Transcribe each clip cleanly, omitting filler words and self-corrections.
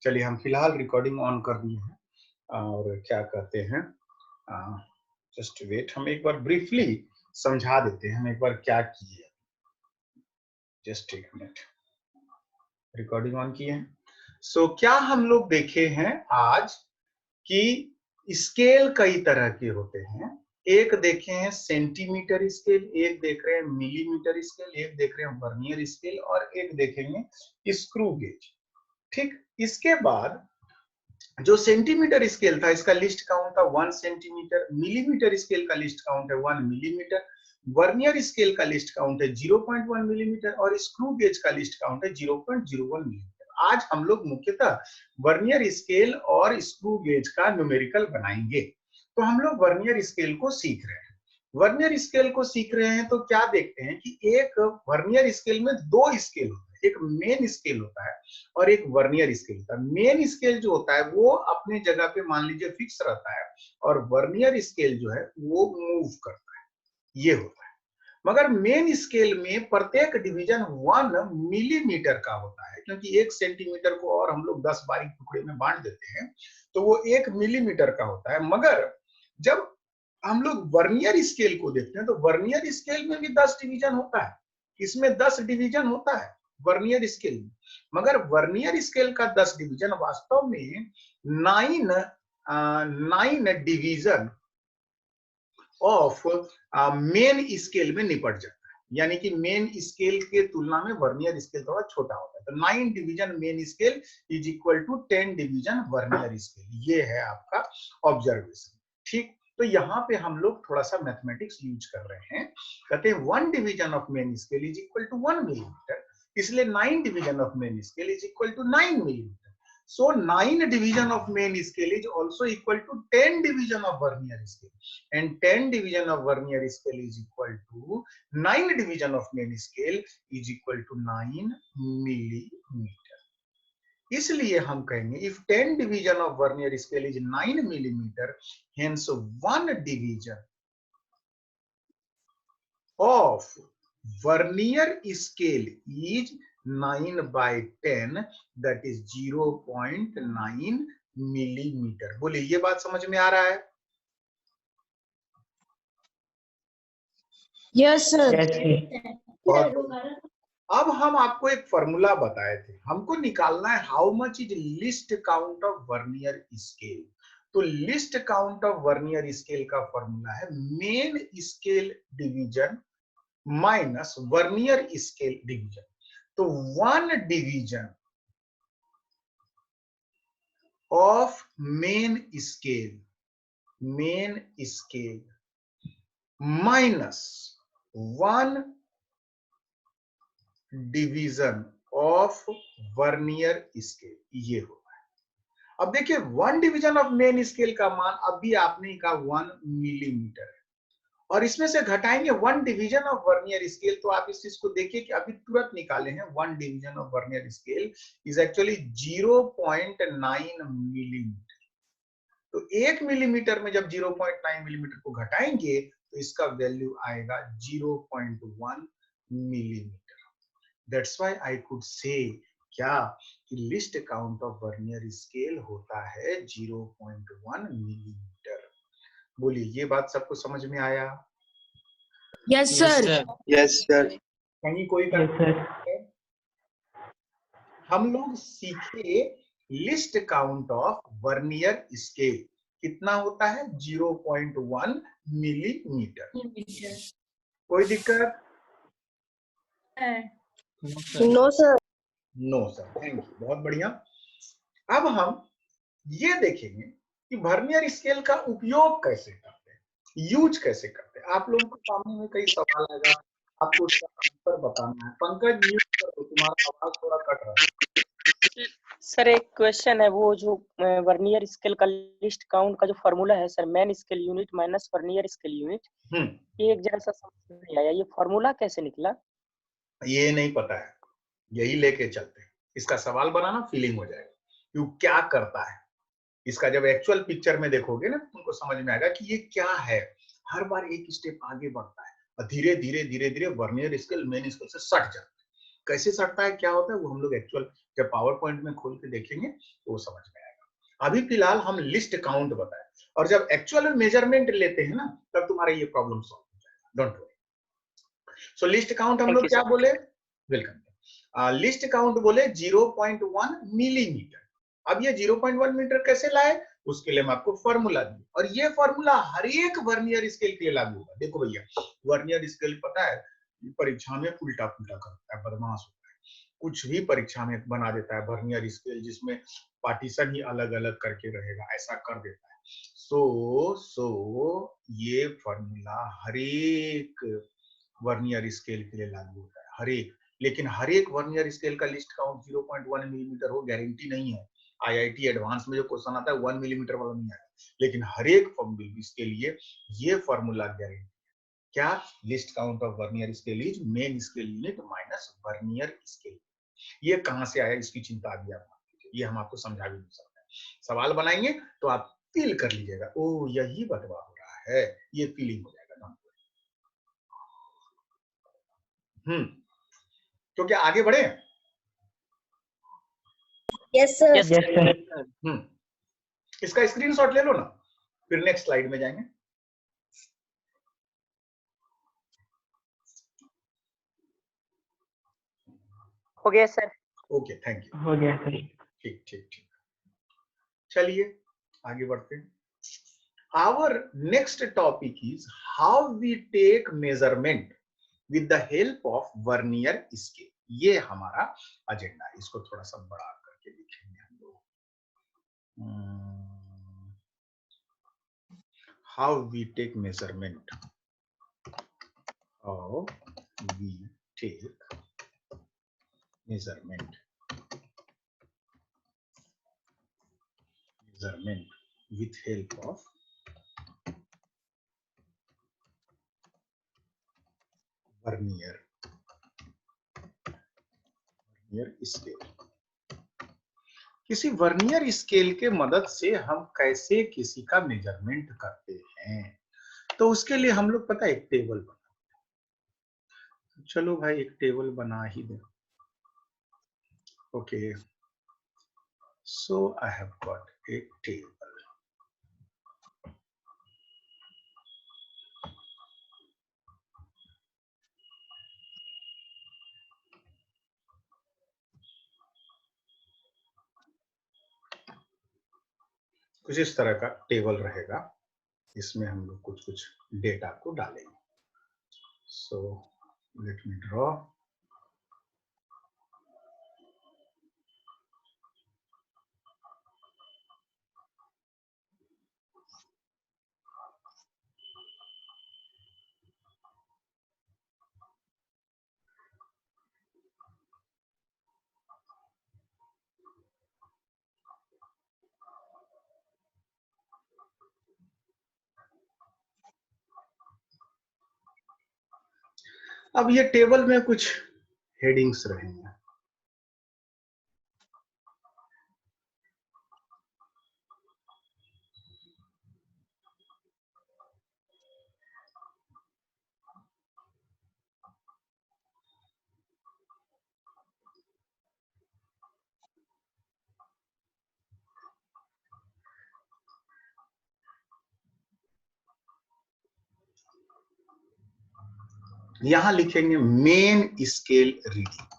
चलिए हम फिलहाल रिकॉर्डिंग ऑन कर दिए हैं और क्या कहते हैं, जस्ट वेट, हम एक बार ब्रीफली समझा देते हैं हम एक बार क्या किए। जस्ट एक मिनट, रिकॉर्डिंग ऑन किए हैं। सो क्या हम लोग देखे हैं आज कि स्केल कई तरह के होते हैं। एक देखे हैं सेंटीमीटर स्केल, एक देख रहे हैं मिलीमीटर स्केल, एक देख रहे हैं वर्नियर स्केल और एक देखेंगे स्क्रू गेज। ठीक, इसके बाद जो सेंटीमीटर स्केल था इसका लिस्ट काउंट था 1 सेंटीमीटर, मिलीमीटर स्केल का लिस्ट काउंट है 1 मिलीमीटर, वर्नियर स्केल का लिस्ट काउंट है 0.1 मिलीमीटर और स्क्रू गेज का लिस्ट काउंट है 0.01 मिलीमीटर। आज हम लोग मुख्यतः वर्नियर स्केल और स्क्रू गेज का न्यूमेरिकल बनाएंगे। तो हम लोग वर्नियर स्केल को सीख रहे हैं। वर्नियर स्केल को सीख रहे हैं तो क्या देखते हैं कि एक वर्नियर स्केल में दो स्केल होते हैं, एक मेन स्केल होता है और एक वर्नियर स्केल होता है। मेन स्केल जो होता है वो अपने जगह पे मान लीजिए फिक्स रहता है और वर्नियर स्केल जो है वो मूव करता है, ये होता है। मगर मेन स्केल में प्रत्येक डिवीजन 1 मिलीमीटर का होता है, क्योंकि 1 सेंटीमीटर को और हम लोग 10 बारीक टुकड़े में बांट देते हैं तो वो 1 मिलीमीटर का होता है। मगर जब हम लोग वर्नियर स्केल को देखते हैं तो वर्नियर स्केल में भी 10 डिवीजन होता है, इसमें 10 डिवीजन होता है वर्नियर स्केल में। मगर वर्नियर स्केल का 10 डिवीजन वास्तव में 9 डिवीजन ऑफ मेन स्केल में निपट जाता है, यानी कि मेन स्केल के तुलना में वर्नियर स्केल थोड़ा छोटा होता है। तो 9 division main scale is equal to 10 division vernier scale, ये है आपका ऑब्जर्वेशन। ठीक, तो यहाँ पे हम लोग थोड़ा सा मैथमेटिक्स यूज कर रहे हैं। कहते हैं 1 division of main scale is equal to 1 millimetre, इसलिए 9 division of main scale is equal to 9 millimetre. So 9 division of main scale is also equal to 10 division of vernier scale, and 10 division of vernier scale is equal to 9 division of main scale is equal to 9 millimeter. इसलिए हम कहेंगे if 10 division of vernier scale is 9 millimeter, hence 1 division of vernier scale is 9 by 10, that is 0.9 millimetre. बोलिए ये बात समझ में आ रहा है? Yes sir. अब हम आपको एक फॉर्मूला बताए थे, हमको निकालना है how much is least count of vernier scale. तो least count of vernier scale का फॉर्मूला है main scale division minus vernier scale division. तो 1 division of main scale minus 1 division of vernier scale, ये होगा। अब देखिए 1 डिवीजन ऑफ मेन स्केल का मान अभी आपने कहा 1 मिलीमीटर है और इसमें से घटाएंगे 1 डिवीजन ऑफ वर्नियर स्केल, तो आप इस चीज को देखिए कि अभी तुरंत निकाले हैं 1 division of vernier scale is actually 0.9 millimetre. तो 1 मिलीमीटर में जब 0.9 मिलीमीटर को घटाएंगे तो इसका वैल्यू आएगा 0.1 millimetre. That's why I could say क्या कि list count of vernier scale होता है 0.1 मिलीमीटर। बोलिए ये बात सबको समझ में आया? Yes sir. Yes sir. कहीं कोई हम लोग सीखे least count of vernier scale कितना होता है 0.1 मिलीमीटर। कोई दिक्कत? No sir. No sir, thank you, बहुत बढ़िया। अब हम ये देखेंगे कि वर्नियर स्केल का उपयोग कैसे करते हैं, यूज कैसे करते हैं। आप लोगों के सामने में कई सवाल आएगा, आपको उसका आंसर बताना है। पंकज म्यूट कर दो, तुम्हारा आवाज थोड़ा कट रहा है। सर एक क्वेश्चन है, वो जो वर्नियर स्केल का लिस्ट काउंट का जो फॉर्मूला है sir, main scale unit minus vernier scale unit, एक जैसा समझ नहीं आया, ये फॉर्मूला कैसे निकला? ये नहीं पता है, यही लेके चलते हैं। इसका सवाल बनाना फीलिंग हो जाएगा कि क्या करता है। इसका जब एक्चुअल पिक्चर में देखोगे ना तुमको समझ में आएगा कि ये क्या है। हर बार एक स्टेप आगे बढ़ता है और धीरे धीरे धीरे धीरे वर्नियर स्केल मेन स्केल से सट जाता है। कैसे सटता है, क्या होता है, वो हम लोग एक्चुअल जब पावर पॉइंट में खोल के देखेंगे तो वो समझ में आएगा। अभी फिलहाल हम लिस्ट काउंट बताएं, और जब एक्चुअल मेजरमेंट लेते हैं ना तब तुम्हारा ये प्रॉब्लम सॉल्व हो जाएगा, don't worry. So list count हम लोग क्या बोले, वेलकम, लिस्ट काउंट बोले 0.1 मिलीमीटर। अब ये 0.1 मीटर कैसे लाए, उसके लिए हम आपको फॉर्मूला दिए, और ये फॉर्मूला हर एक वर्नियर स्केल के लिए लागू होगा। देखो भैया, वर्नियर स्केल पता है परीक्षा में उल्टा पुल्टा करता है, बदमाश होता है, कुछ भी परीक्षा में बना देता है वर्नियर स्केल, जिसमें पार्टीशन ही अलग अलग करके रहेगा, ऐसा कर देता है। सो ये फॉर्मूला हर एक वर्नियर स्केल के लिए लागू होता है, हर एक। लेकिन हर एक वर्नियर स्केल का लिस्ट काउंट 0.1 मिलीमीटर हो गारंटी नहीं है। आईआईटी एडवांस में जो क्वेश्चन आता है 1 मिलीमीटर वाला नहीं आता, लेकिन हर एक इसके लिए ये फॉर्मूला गारंटी। क्या, list count of vernier scale is main scale unit minus vernier scale. ये कहां से आया इसकी चिंता अभी आप मत कीजिए, ये हम आपको समझा भी नहीं सकते। सवाल बनाएंगे तो आप फील कर लीजिएगा, ओ यही बटवा हो रहा है, ये फीलिंग हो जाएगा। तो क्या आगे बढ़े? Yes sir. Yes sir. इसका स्क्रीनशॉट ले लो ना, फिर नेक्स्ट स्लाइड में जाएंगे। हो गया सर। Okay, thank you. हो गया सर। ठीक ठीक ठीक, चलिए आगे बढ़ते हैं। Our next topic is how we take measurement with the help of vernier scale. ये हमारा एजेंडा है, इसको थोड़ा सा बड़ा करके लिखेंगे हम लोग। How we take measurement. How we take measurement with help of vernier scale. किसी वर्नियर स्केल के मदद से हम कैसे किसी का मेजरमेंट करते हैं, तो उसके लिए हम लोग पता है एक टेबल बनाते हैं। चलो भाई एक टेबल बना ही दे। Okay, so I have got a table. कुछ इस तरह का टेबल रहेगा, इसमें हम लोग कुछ कुछ डेटा को डालेंगे। So let me draw. अब ये टेबल में कुछ हेडिंग्स रहेंगे। यहां लिखेंगे मेन स्केल रीडिंग।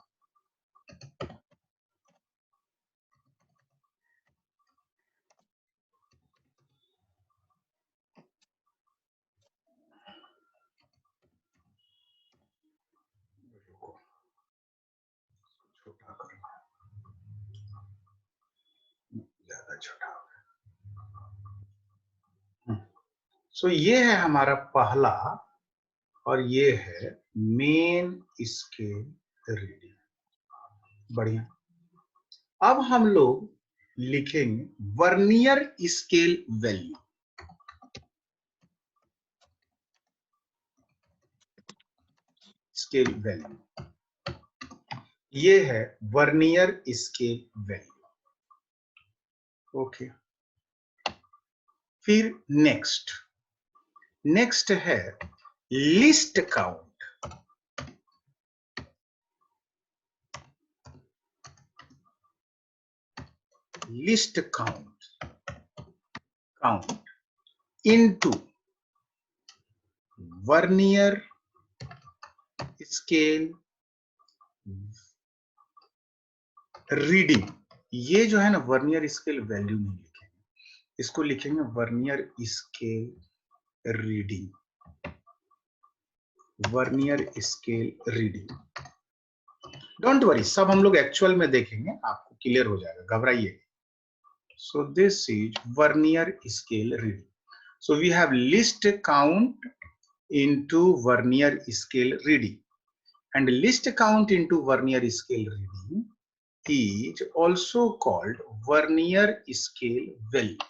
छोटा करना, ज्यादा छोटा। सो ये है हमारा पहला, और ये है मेन स्केल रीडिंग। बढ़िया। अब हम लोग लिखेंगे vernier scale value. Scale value, ये है वर्नियर स्केल वैल्यू। ओके, फिर नेक्स्ट है least count. list count into vernier scale reading. ये जो है ना वर्नियर स्केल वैल्यू नहीं लिखेंगे, इसको लिखेंगे vernier scale reading, vernier scale reading. Don't worry, सब हम लोग एक्चुअल में देखेंगे, आपको क्लियर हो जाएगा, घबराइए। So this is vernier scale reading. So we have least count into vernier scale reading, and list count into vernier scale reading is also called vernier scale value.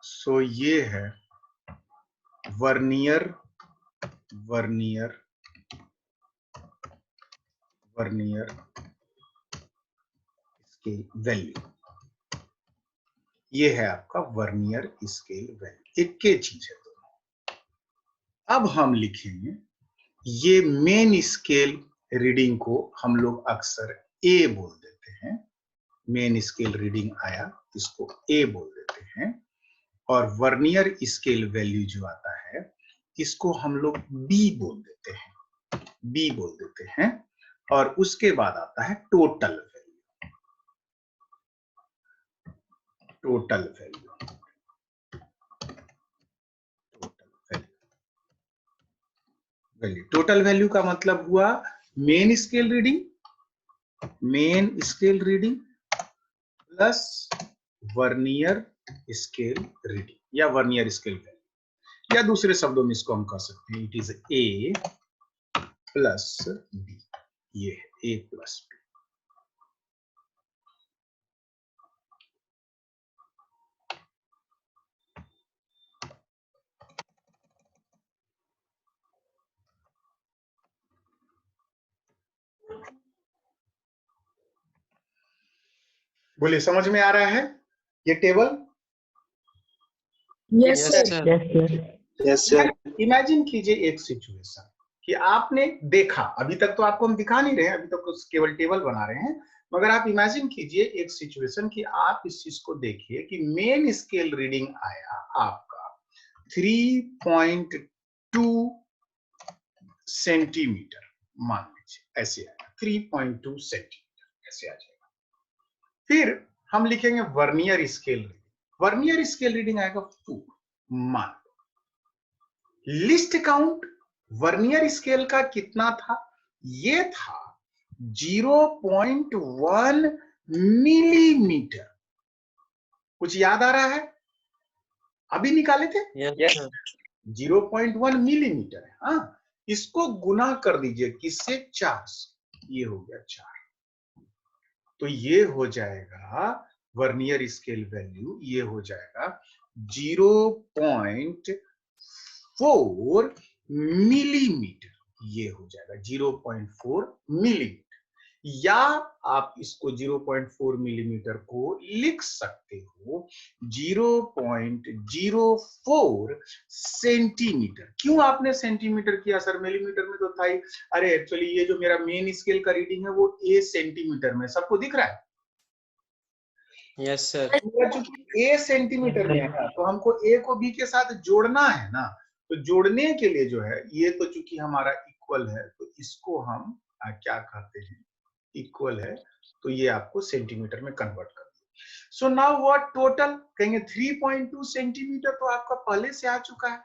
So ये है vernier scale value, ये है आपका vernier scale value, एक के चीज है दोनों। अब हम लिखेंगे ये मेन स्केल रीडिंग को हम लोग अक्सर ए बोल देते हैं, मेन स्केल रीडिंग आया इसको ए बोल देते हैं, और वर्नियर स्केल वैल्यू जो आता है इसको हम लोग बी बोल देते हैं, और उसके बाद आता है टोटल वैल्यू। टोटल वैल्यू का मतलब हुआ main scale reading plus vernier scale reading या वर्नियर स्केल वैल्यू, या दूसरे शब्दों में इसको हम कह सकते हैं it is A plus B, ये है ए प्लस बी। बोलिए, समझ में आ रहा है ये टेबल? Yes sir. इमेजिन कीजिए एक सिचुएशन कि आपने देखा, अभी तक तो आपको हम दिखा नहीं रहे हैं, अभी तक तो केवल टेबल बना रहे हैं, मगर आप इमेजिन कीजिए एक सिचुएशन कि आप इस चीज को देखिए कि मेन स्केल रीडिंग आया आपका 3.2 सेंटीमीटर, मान लीजिए ऐसे आएगा 3.2 सेंटीमीटर ऐसे आ जाएगा। फिर हम लिखेंगे vernier scale reading, vernier scale reading आएगा 4, मान लो। लिस्ट काउंट वर्नियर स्केल का कितना था? ये था 0.1 मिलीमीटर। कुछ याद आ रहा है? अभी निकाले थे? यस 0.1 मिलीमीटर है। हाँ, इसको गुना कर दीजिए किससे? 4 से, ये हो गया 4, तो ये हो जाएगा वर्नियर स्केल वैल्यू, ये हो जाएगा 0.4 मिलीमीटर, ये हो जाएगा 0.4 मिलीमीटर, या आप इसको 0.4 मिलीमीटर को लिख सकते हो 0.04 सेंटीमीटर। क्यों आपने सेंटीमीटर किया सर? मिलीमीटर में तो था ही। अरे एक्चुअली ये जो मेरा मेन स्केल का रीडिंग है वो ए सेंटीमीटर में, सबको दिख रहा है? Yes sir. चूंकि ए सेंटीमीटर में है ना, तो हमको ए को बी के साथ जोड़ना है ना, तो जोड़ने के लिए जो है ये तो चूंकि हमारा इक्वल है, तो इसको हम क्या कहते हैं? इक्वल है, तो ये आपको सेंटीमीटर में कन्वर्ट कर दिया। सो नाउ व्हाट टोटल कहेंगे 3.2 सेंटीमीटर तो आपका पहले से आ चुका है,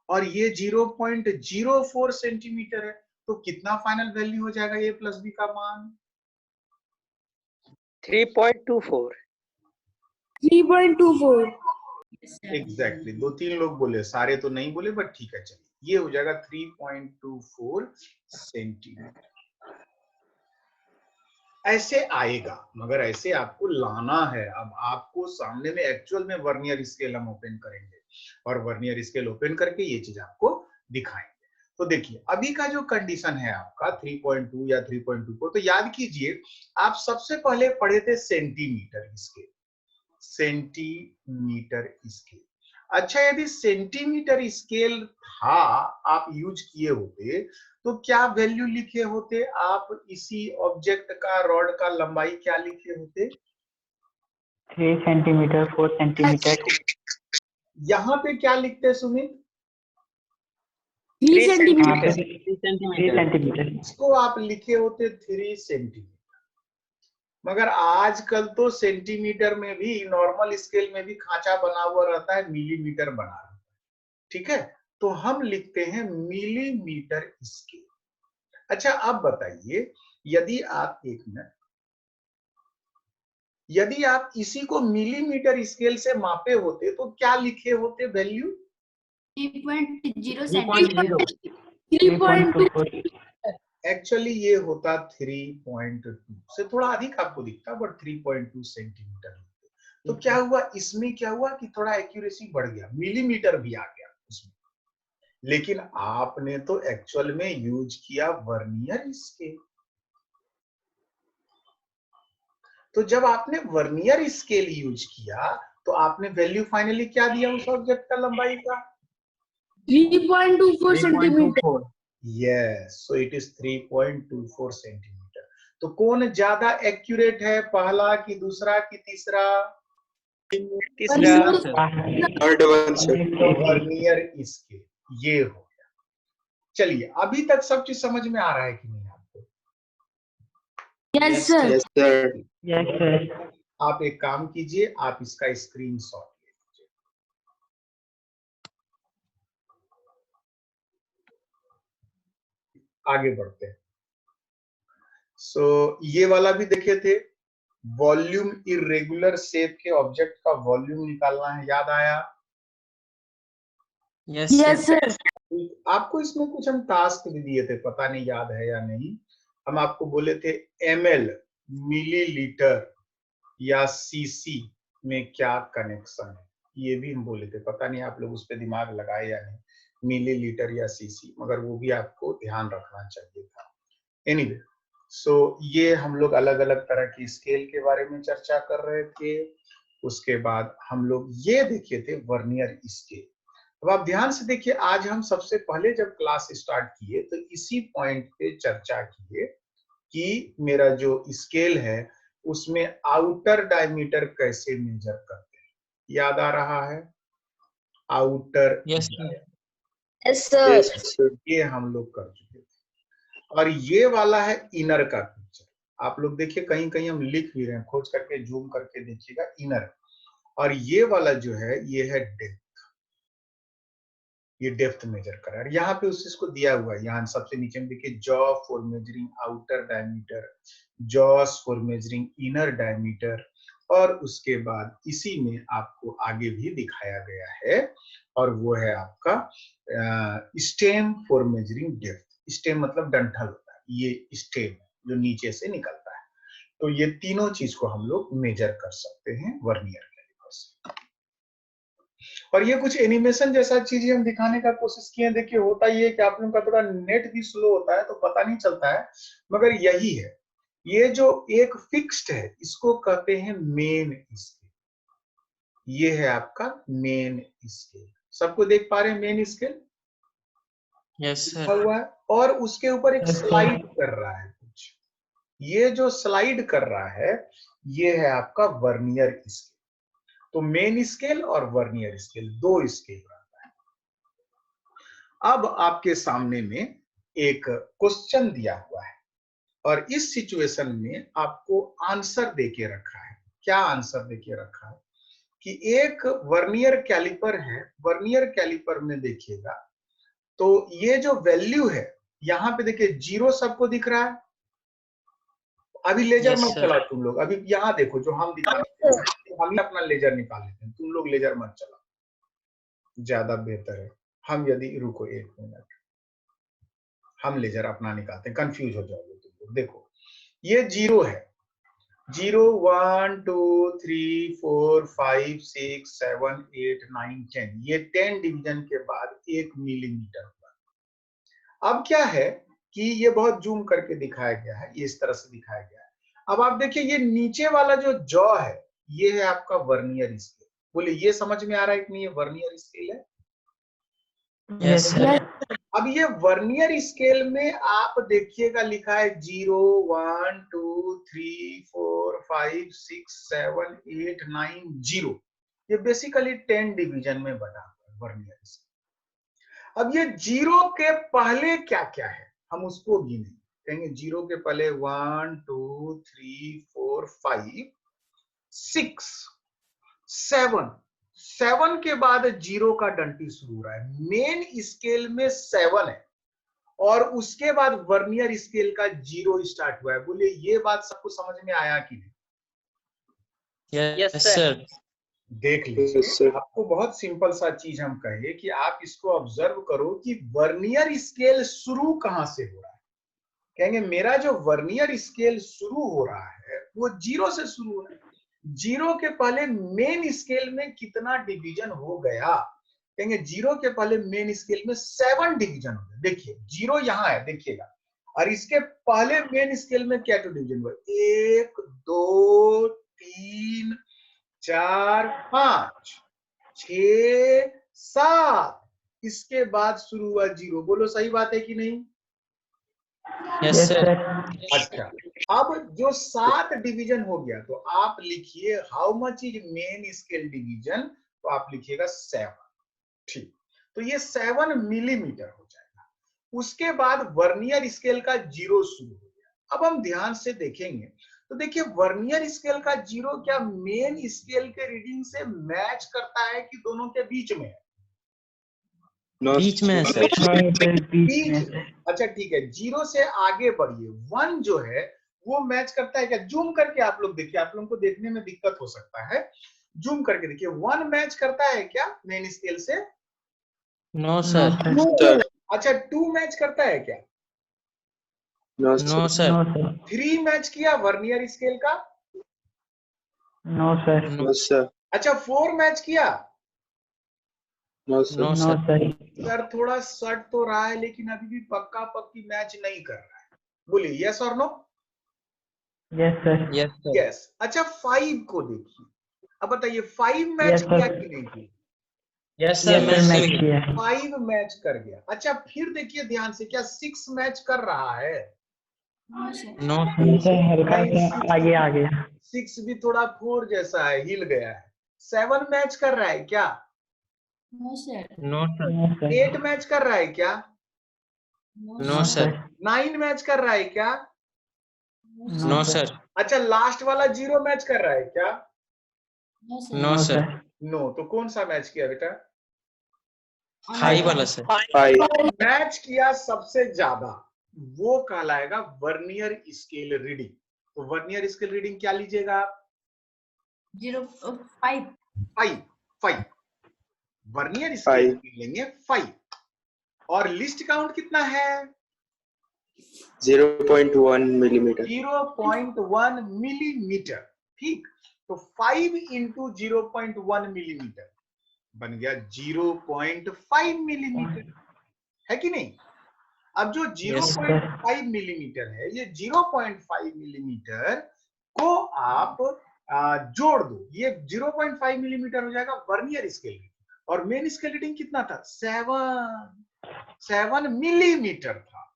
और ये 0.04 सेंटीमीटर है, तो कितना फाइनल वैल्यू हो जाएगा ए प्लस बी का मान? 3.24। एग्जैक्टली, 2-3 लोग बोले, सारे तो नहीं बोले, बट ठीक है, चलिए ये हो जाएगा 3.24 सेंटीमीटर। ऐसे आएगा, मगर ऐसे आपको लाना है। अब आपको सामने में एक्चुअल में वर्नियर स्केल हम ओपन करेंगे, और वर्नियर स्केल ओपन करके ये चीज आपको दिखाएंगे। तो देखिए अभी का जो कंडीशन है आपका 3.2 या 3.24, तो याद कीजिए आप सबसे पहले पढ़े थे सेंटीमीटर स्केल, अच्छा, यदि सेंटीमीटर स्केल था, आप यूज किए होते तो क्या वैल्यू लिखे होते? आप इसी ऑब्जेक्ट का, रॉड का लंबाई क्या लिखे होते? 3 सेंटीमीटर, 4 सेंटीमीटर। यहाँ पे क्या लिखते हैं सुमित? 3 सेंटीमीटर। 3 सेंटीमीटर। इसको आप लिखे होते 3 सेंटीमीटर। मगर आजकल तो सेंटीमीटर में भी, नॉर्मल स्केल में भी खांचा बना हुआ रहता है, मिलीमीटर बना रहता है। ठीक है, तो हम लिखते हैं मिलीमीटर स्केल। अच्छा, अब बताइए, यदि आप, एक मिनट, यदि आप इसी को मिलीमीटर स्केल से मापे होते तो क्या लिखे होते वैल्यू? 3.0 सेंटीमीटर। 3.24। एक्चुअली ये होता 3.2 से थोड़ा अधिक आपको दिखता, बट 3.2 सेंटीमीटर। तो क्या हुआ इसमें, क्या हुआ कि थोड़ा एक्यूरेसी बढ़ गया, मिलीमीटर भी आ गया उसमें। लेकिन आपने तो एक्चुअल में यूज किया वर्नियर स्केल। तो जब आपने वर्नियर स्केल यूज किया तो आपने वैल्यू फाइनली क्या दिया उस ऑब्जेक्ट का लंबाई का? 3.24 centimetre. Yes, so it is 3.24 centimetre. तो कौन ज्यादा एक्यूरेट है, पहला कि दूसरा कि तीसरा? वर्नियर स्केल, ये हो गया। चलिए, अभी तक सब चीज समझ में आ रहा है कि नहीं आपको? Yes sir. Yes sir. आप एक काम कीजिए, आप इसका स्क्रीनशॉट ले लीजिए। आगे बढ़ते हैं। सो ये वाला भी देखे थे, वॉल्यूम इरेगुलर शेप के ऑब्जेक्ट का वॉल्यूम निकालना है, याद आया? Yes sir. आपको इसमें कुछ हम टास्क भी दिए थे, पता नहीं याद है या नहीं। हम आपको बोले थे ml, मिलीलीटर या सीसी में क्या कनेक्शन है, ये भी हम बोले थे। पता नहीं आप लोग उस पर दिमाग लगाए या नहीं, मिलीलीटर या सीसी, मगर वो भी आपको ध्यान रखना चाहिए था। एनीवे, सो ये हम लोग अलग अलग तरह की स्केल के बारे में चर्चा कर रहे थे। उसके बाद हम लोग ये देखे थे वर्नियर स्केल। अब आप ध्यान से देखिए, आज हम सबसे पहले जब क्लास स्टार्ट किए तो इसी पॉइंट पे चर्चा किए कि मेरा जो स्केल है उसमें आउटर डायमीटर कैसे मेजर करते हैं, याद आ रहा है? Outer, yes sir. ये हम लोग कर चुके थे। और ये वाला है इनर का पिक्चर। आप लोग देखिए, कहीं कहीं हम लिख भी रहे हैं, खोज करके जूम करके देखिएगा, इनर। और ये वाला जो है, ये है डेप्थ। ये डेप्थ मेजर करा है। यहाँ पे उस चीज को दिया हुआ है, यहाँ सबसे नीचे में देखिए, jaw for measuring outer diameter, jaws for measuring inner diameter. और उसके बाद इसी में आपको आगे भी दिखाया गया है, और वो है आपका stem for measuring depth. Stem मतलब डंठल होता है, ये स्टेम जो नीचे से निकलता है। तो ये तीनों चीज को हम लोग मेजर कर सकते हैं वर्नियर कैलिपर से। और ये कुछ एनिमेशन जैसा चीजें हम दिखाने का कोशिश किए। देखिए, होता ये है कि आप लोगों का थोड़ा नेट भी स्लो होता है तो पता नहीं चलता है, मगर यही है। ये जो एक फिक्स्ड है, इसको कहते हैं मेन स्केल। ये है आपका मेन स्केल। सबको देख पा रहे हैं मेन स्केल? यस लिखा सर। हुआ है, और उसके ऊपर एक Yes, sir. स्लाइड कर रहा है कुछ। ये जो स्लाइड कर रहा है, ये है आपका वर्नियर स्केल। तो मेन स्केल और वर्नियर स्केल, दो स्केल रहता है। अब आपके सामने में एक क्वेश्चन दिया हुआ है, और इस सिचुएशन में आपको आंसर देके रखा है। क्या आंसर देके रखा है कि एक वर्नियर कैलिपर है। वर्नियर कैलिपर में देखिएगा तो ये जो वैल्यू है, यहाँ पे देखिए 0 सबको दिख रहा है। अभी लेजर Yes, मत sir. चलाओ तुम लोग, अभी यहाँ देखो जो हम दिखा रहे हैं, हम ही अपना लेजर निकाल लेते हैं, तुम लोग लेजर मत चलाओ, ज्यादा बेहतर है। हम यदि, रुको एक मिनट, हम लेजर अपना निकालते हैं, कंफ्यूज हो जाओगे तुम लोग। देखो, ये 0 है, 0 1 2 3 4 5 6 7 8 9 10, ये 10 डिवीजन के बाद 1 मिलीमीटर हुआ। अब क्या है कि ये बहुत जूम करके दिखाया गया है, ये इस तरह से दिखाया गया है। अब आप देखिए, ये नीचे वाला जो जॉ है, ये है आपका वर्नियर स्केल। बोले ये समझ में आ रहा है कि नहीं, ये वर्नियर स्केल है। Yes, sir. अब ये वर्नियर स्केल में आप देखिएगा लिखा है 0 1 2 3 4 5 6 7 8 9 0। ये बेसिकली 10 डिवीजन में बना हुआ है वर्नियर स्केल। अब ये 0 के पहले क्या क्या है हम उसको गिने, कहेंगे 0 के पहले 1 2 3 4 5 6 7, 7 के बाद 0 का डंटी शुरू हो रहा है। मेन स्केल में 7 है और उसके बाद वर्नियर स्केल का 0 स्टार्ट हुआ है। बोलिए ये बात सबको समझ में आया कि नहीं? Yes, sir. देख लीजिए, आपको बहुत सिंपल सा चीज हम कहे कि आप इसको ऑब्जर्व करो कि वर्नियर स्केल शुरू कहां से हो रहा है। कहेंगे मेरा जो वर्नियर स्केल शुरू हो रहा है वो 0 से शुरू हो रहा है। 0 के पहले मेन स्केल में कितना डिवीजन हो गया? कहेंगे 0 के पहले मेन स्केल में 7 डिवीजन हो गया। देखिए 0 यहाँ है, देखिएगा, और इसके पहले मेन स्केल में क्या डिवीजन हुआ? 1 2 3 4 5 6 7, इसके बाद शुरू हुआ 0। बोलो सही बात है कि नहीं? Yes, sir. अच्छा, अब जो 7 डिवीजन हो गया तो आप लिखिए how much is main scale division, तो आप लिखिएगा 7। ठीक, तो ये 7 मिलीमीटर हो जाएगा। उसके बाद वर्नियर स्केल का 0 शुरू हो गया। अब हम ध्यान से देखेंगे तो देखिए वर्नियर स्केल का 0 क्या मेन स्केल के रीडिंग से मैच करता है कि दोनों के बीच में है? बीच में है सर। बीच में। अच्छा ठीक है, 0 से आगे बढ़िए, 1 जो है वो मैच करता है क्या? जूम करके आप लोग देखिए, आप लोगों को देखने में दिक्कत हो सकता है, जूम करके देखिए, 1 मैच करता है क्या मेन स्केल से? No, sir. अच्छा 2 मैच करता है क्या? No, sir. 3 मैच किया वर्नियर स्केल का? No sir. No, sir. अच्छा 4 मैच किया? No, no sir. Sir. Sir थोड़ा सट तो रहा है लेकिन अभी भी पक्का पक्की मैच नहीं कर रहा है। बोलिए यस और no? Yes sir. Yes, sir. Yes. अच्छा 5 को देखिए, अब बताइए 5 मैच Yes, sir. किया कि नहीं किया? Yes, sir. Yes sir match match कर किया है। 5 मैच कर गया। अच्छा फिर देखिए ध्यान से, क्या 6 मैच कर रहा है? No, sir. No, नहीं सर, हल्का नहीं, सा आगे आ गया। 6 भी थोड़ा 4 जैसा है, हिल गया है। 7 मैच कर रहा है क्या? No, sir. no, sir. No sir. 8 match कर रहा है क्या? No, sir. 9 मैच कर रहा है क्या? No, sir. अच्छा लास्ट वाला 0 मैच कर रहा है क्या? No, sir. No, sir. No. तो कौन सा मैच किया बेटा? हाई वाला सर। मैच किया सबसे ज्यादा वो कहलाएगा वर्नियर स्केल रीडिंग। तो वर्नियर स्केल रीडिंग क्या लीजिएगा आप? 0.5. 5 वर्नियर स्केल लेंगे 5। और लिस्ट काउंट कितना है? 0.1 मिलीमीटर। 0.1 मिलीमीटर। ठीक, तो 5 इंटू 0.1 मिलीमीटर बन गया 0.5 मिलीमीटर, है कि नहीं? अब जो 0.5 मिलीमीटर है, ये 0.5 मिलीमीटर को आप जोड़ दो, ये 0.5 मिलीमीटर हो जाएगा वर्नियर स्केल। और मेन स्केल रीडिंग कितना था? 7 मिलीमीटर था।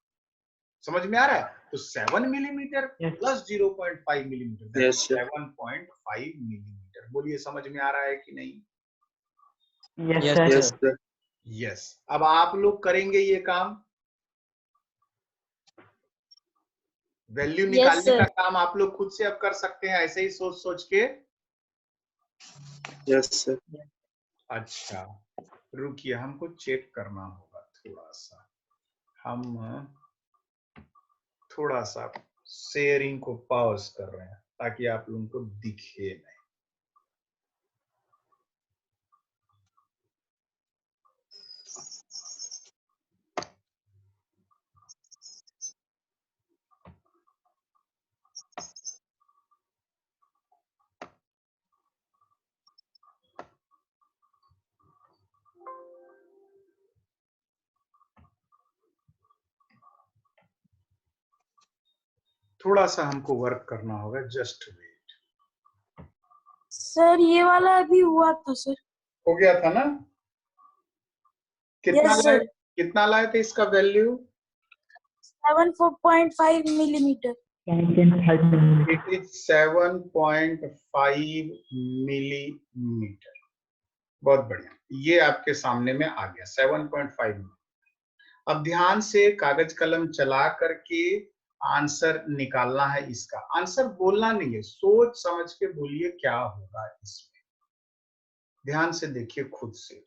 समझ में आ रहा है? तो 7 millimetre plus 0.5 millimetre, Yes, sir. 7.5 millimetre. बोलिए समझ में आ रहा है कि नहीं? Yes Yes, sir. Yes sir. Yes. अब आप लोग करेंगे ये काम, वैल्यू निकालने का काम आप लोग खुद से अब कर सकते हैं, ऐसे ही सोच सोच के। Yes sir. अच्छा रुकिए, हमको चेक करना होगा थोड़ा सा, हम थोड़ा सा शेयरिंग को पॉज कर रहे हैं ताकि आप लोगों को दिखे नहीं। थोड़ा सा हमको वर्क करना होगा, जस्ट वेट। सर ये वाला अभी हुआ था सर। हो गया था ना? कितना Yes, लाए? sir. कितना लाए थे इसका value? 7.5 millimeter. 7.5 millimeter. It is 7.5 millimetre. बहुत बढ़िया, ये आपके सामने में आ गया 7.5। अब ध्यान से कागज कलम चला करके आंसर निकालना है। इसका आंसर बोलना नहीं है, सोच समझ के बोलिए क्या होगा इसमें। ध्यान से देखिए खुद से।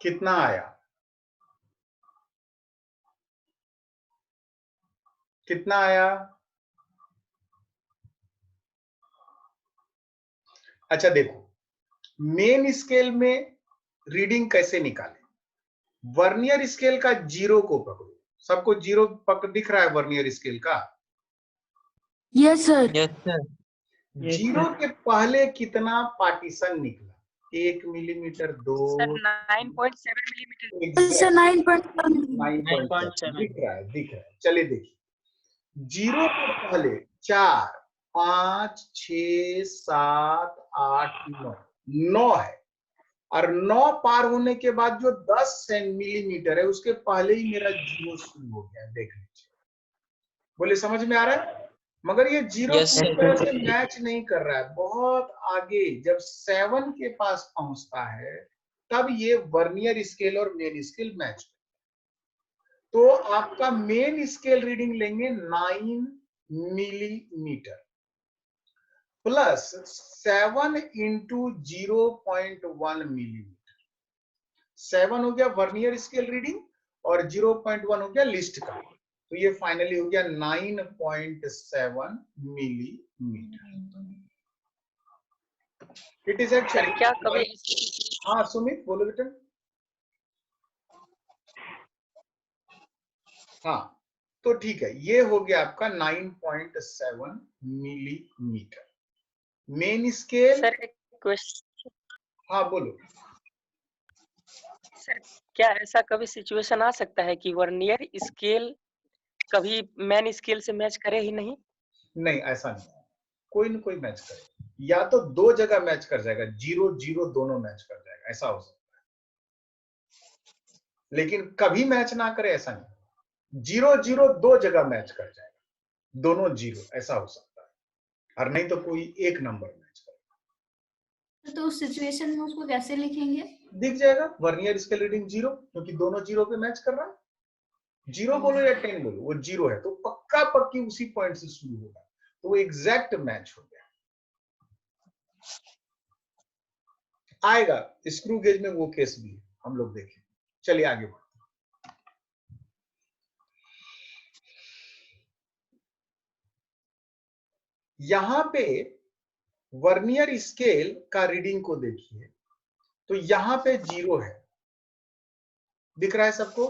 कितना आया? कितना आया? अच्छा देखो, मेन स्केल में रीडिंग कैसे निकाले? वर्नियर स्केल का जीरो को पकड़ो। सबको जीरो पकड़ दिख रहा है वर्नियर स्केल का? Yes, sir. Yes, sir. Zero के पहले कितना पार्टीशन निकला? 1 मिलीमीटर, 2, सर 9.7 मिलीमीटर। Sir, 9.7 9.7 दिख रहा है, दिख रहा है। चलिए देखिए, जीरो के पहले 4, 5, 6, 7, 8, 9 है, और 9 पार होने के बाद जो 10 मिलीमीटर है उसके पहले ही मेरा जीरो शुरू हो गया। देख लीजिए, बोले समझ में आ रहा है? मगर ये जीरो Yes, पूरी sir. तरह से मैच नहीं कर रहा है। बहुत आगे जब 7 के पास पहुंचता है तब ये वर्नियर स्केल और मेन स्केल मैच। तो आपका मेन स्केल रीडिंग लेंगे 9 मिलीमीटर प्लस 7 इंटू 0.1 मिलीमीटर। 7 हो गया वर्नियर स्केल रीडिंग और 0.1 हो गया लिस्ट का। तो ये फाइनली हो गया 9.7 millimetre. It is sir actually क्या कभी हाँ सुमित बोलो बेटा। हाँ तो ठीक है, ये हो गया आपका 9.7 मिलीमीटर मेन स्केल। सर एक क्वेश्चन, हाँ बोलो। सर क्या ऐसा कभी सिचुएशन आ सकता है कि वर्नियर स्केल कभी मैन स्केल से मैच करे ही नहीं? नहीं ऐसा नहीं, कोई न कोई मैच करे। या तो दो जगह मैच कर जाएगा, 0 0 दोनों मैच कर जाएगा, ऐसा हो सकता है। लेकिन कभी मैच ना करे ऐसा नहीं। 0 0 दो जगह मैच कर जाएगा, दोनों 0, ऐसा हो सकता है। और नहीं तो कोई एक नंबर मैच करेगा। तो उस सिचुएशन में उसको कैसे लिखेंगे? दिख जाएगा वर्नियर स्केल रीडिंग 0, क्योंकि दोनों 0 पे मैच कर रहा है। 0 बोलो या 10 बोलो, वो 0 है तो पक्का पक्की उसी पॉइंट से शुरू होगा, तो वो एग्जैक्ट मैच हो गया। आएगा स्क्रू गेज में वो केस भी है, हम लोग देखें। चलिए आगे बढ़ते। यहां पे वर्नियर स्केल का रीडिंग को देखिए, तो यहां पे 0 है, दिख रहा है सबको?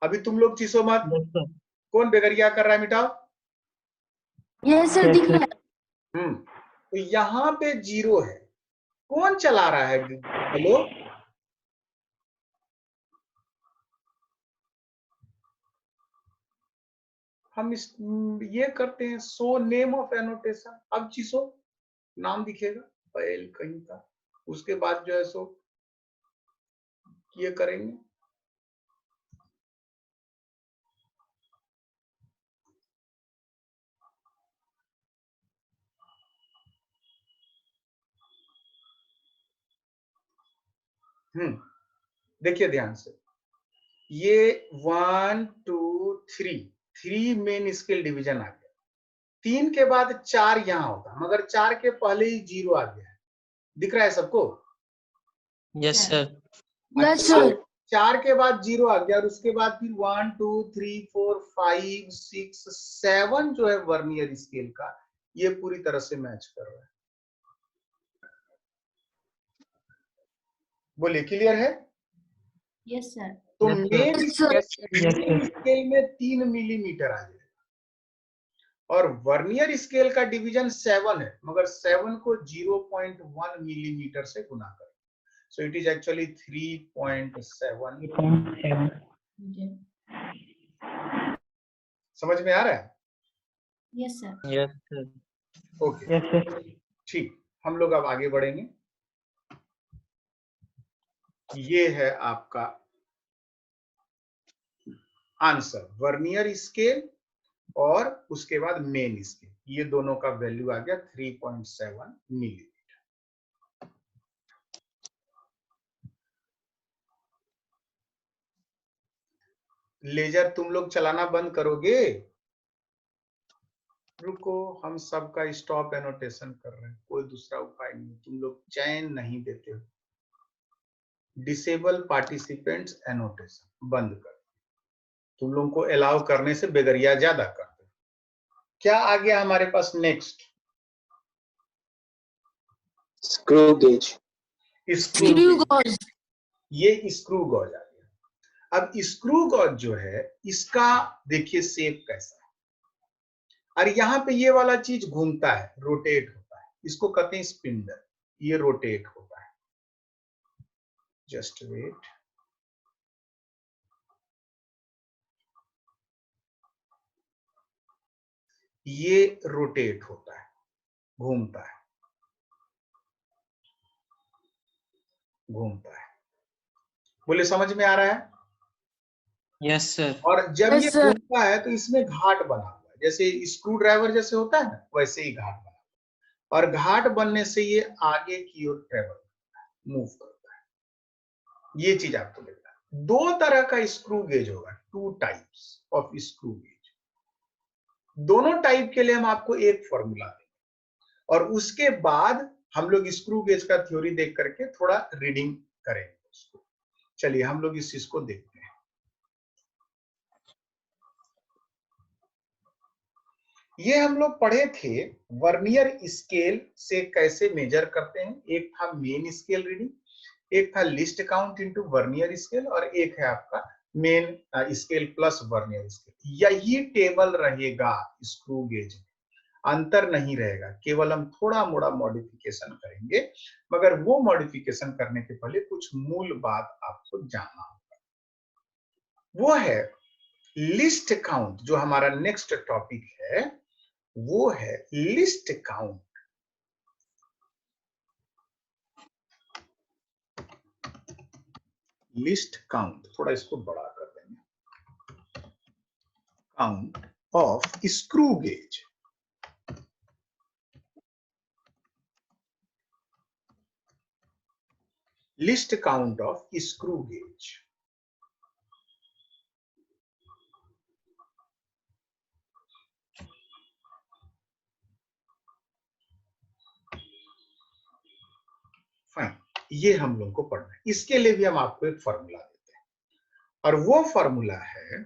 अभी तुम लोग चीसो मत। Yes, sir. कौन बेगरिया कर रहा है, मिटाओ। Yes, sir. Yes, दिख sir. रहा है। तो यहां पे 0 है, कौन चला रहा है? हेलो, हम इस ये करते हैं सो नेम ऑफ एनोटेशन। अब चीसो नाम दिखेगा पहल कहीं का, उसके बाद जो है सो ये करेंगे। देखिए ध्यान से, ये 1 2 3 मेन स्केल डिवीजन आ गया। 3 के बाद 4 यहां होता, मगर 4 के पहले ही 0 आ गया है, दिख रहा है सबको? Yes, sir. Yes, sir. 4 के बाद 0 आ गया और उसके बाद फिर 1 2 3 4 5 6 7 जो है वर्नियर स्केल का, ये पूरी तरह से मैच कर रहा है। बोलिए क्लियर है? Yes sir. तो Yes, sir. Main Yes, sir. Scale में 3 मिलीमीटर आ जाएगा और वर्नियर स्केल का डिवीजन 7 है, मगर 7 को 0.1 मिलीमीटर से गुना करें So it is actually 3.7. 3.7. समझ में आ रहा है? Yes sir. Yes, sir. Okay, Yes, sir. ठीक, हम लोग अब आगे बढ़ेंगे। ये है आपका आंसर, वर्नियर स्केल और उसके बाद मेन स्केल, ये दोनों का वैल्यू आ गया 3.7 मिलीमीटर। लेजर तुम लोग चलाना बंद करोगे? रुको, हम सबका स्टॉप एनोटेशन कर रहे हैं, कोई दूसरा उपाय नहीं, तुम लोग चैन नहीं देते हो। डिसेबल पार्टिसिपेंट्स एनोटेशन बंद कर, तुम लोगों को अलाउ करने से बेगरिया ज्यादा करते। क्या आ गया हमारे पास next? Screw gauge. Screw Screw gauge, ये स्क्रू गॉज आ गया। अब स्क्रू गॉज जो है, इसका देखिए शेप कैसा है, और यहाँ पे ये वाला चीज घूमता है, रोटेट होता है, इसको कहते हैं स्पिंडल, ये रोटेट होता है। जस्ट वेट, ये रोटेट होता है, घूमता है, घूमता है। बोले समझ में आ रहा है? Yes, sir. और जब Yes, ये sir. घूमता है तो इसमें घाट बना हुआ है, जैसे स्क्रू ड्राइवर जैसे होता है ना, वैसे ही घाट बना, और घाट बनने से ये आगे की ओर ट्रेवल करता है, मूव करता है। ये चीज आपको देखना है। दो तरह का स्क्रू गेज होगा, 2 टाइप्स ऑफ स्क्रू गेज। दोनों टाइप के लिए हम आपको एक फॉर्मूला देंगे, और उसके बाद हम लोग स्क्रू गेज का थ्योरी देख करके थोड़ा रीडिंग करेंगे उसको। चलिए हम लोग इस चीज को देखते हैं। ये हम लोग पढ़े थे वर्नियर स्केल से कैसे मेजर करते हैं। एक था मेन स्केल रीडिंग, एक था list count into vernier scale, और एक है आपका main scale plus vernier scale. यही टेबल रहेगा स्क्रू गेज में, अंतर नहीं रहेगा, केवल हम थोड़ा मोड़ा मॉडिफिकेशन करेंगे। मगर वो मॉडिफिकेशन करने के पहले कुछ मूल बात आपको जानना होगा, वो है लिस्ट काउंट। जो हमारा नेक्स्ट टॉपिक है वो है लिस्ट काउंट। लिस्ट काउंट, थोड़ा इसको बड़ा कर देंगे, count of screw gauge. List count of screw gauge. Fine, ये हम लोग को पढ़ना है। इसके लिए भी हम आपको एक फॉर्मूला देते हैं, और वो फॉर्मूला है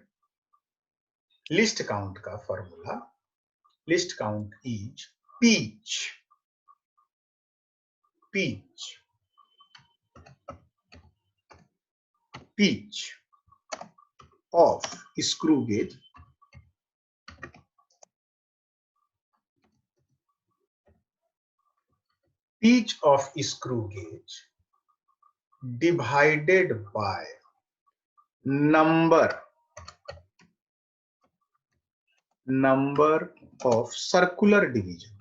लिस्ट काउंट का formula. Least count is pitch, pitch, pitch of screw gauge pitch of screw gauge divided by number of circular division.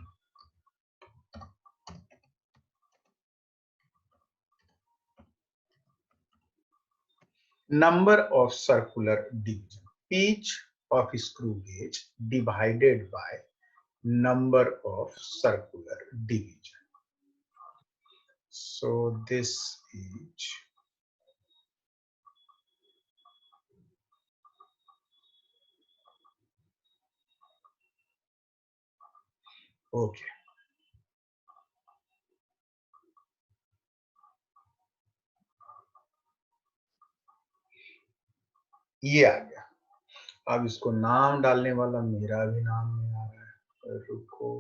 Number of circular division. Pitch of screw gauge divided by number of circular division. So this is okay. ये आ गया। अब इसको नाम डालने वाला मेरा भी नाम नहीं आ रहा है, रुको,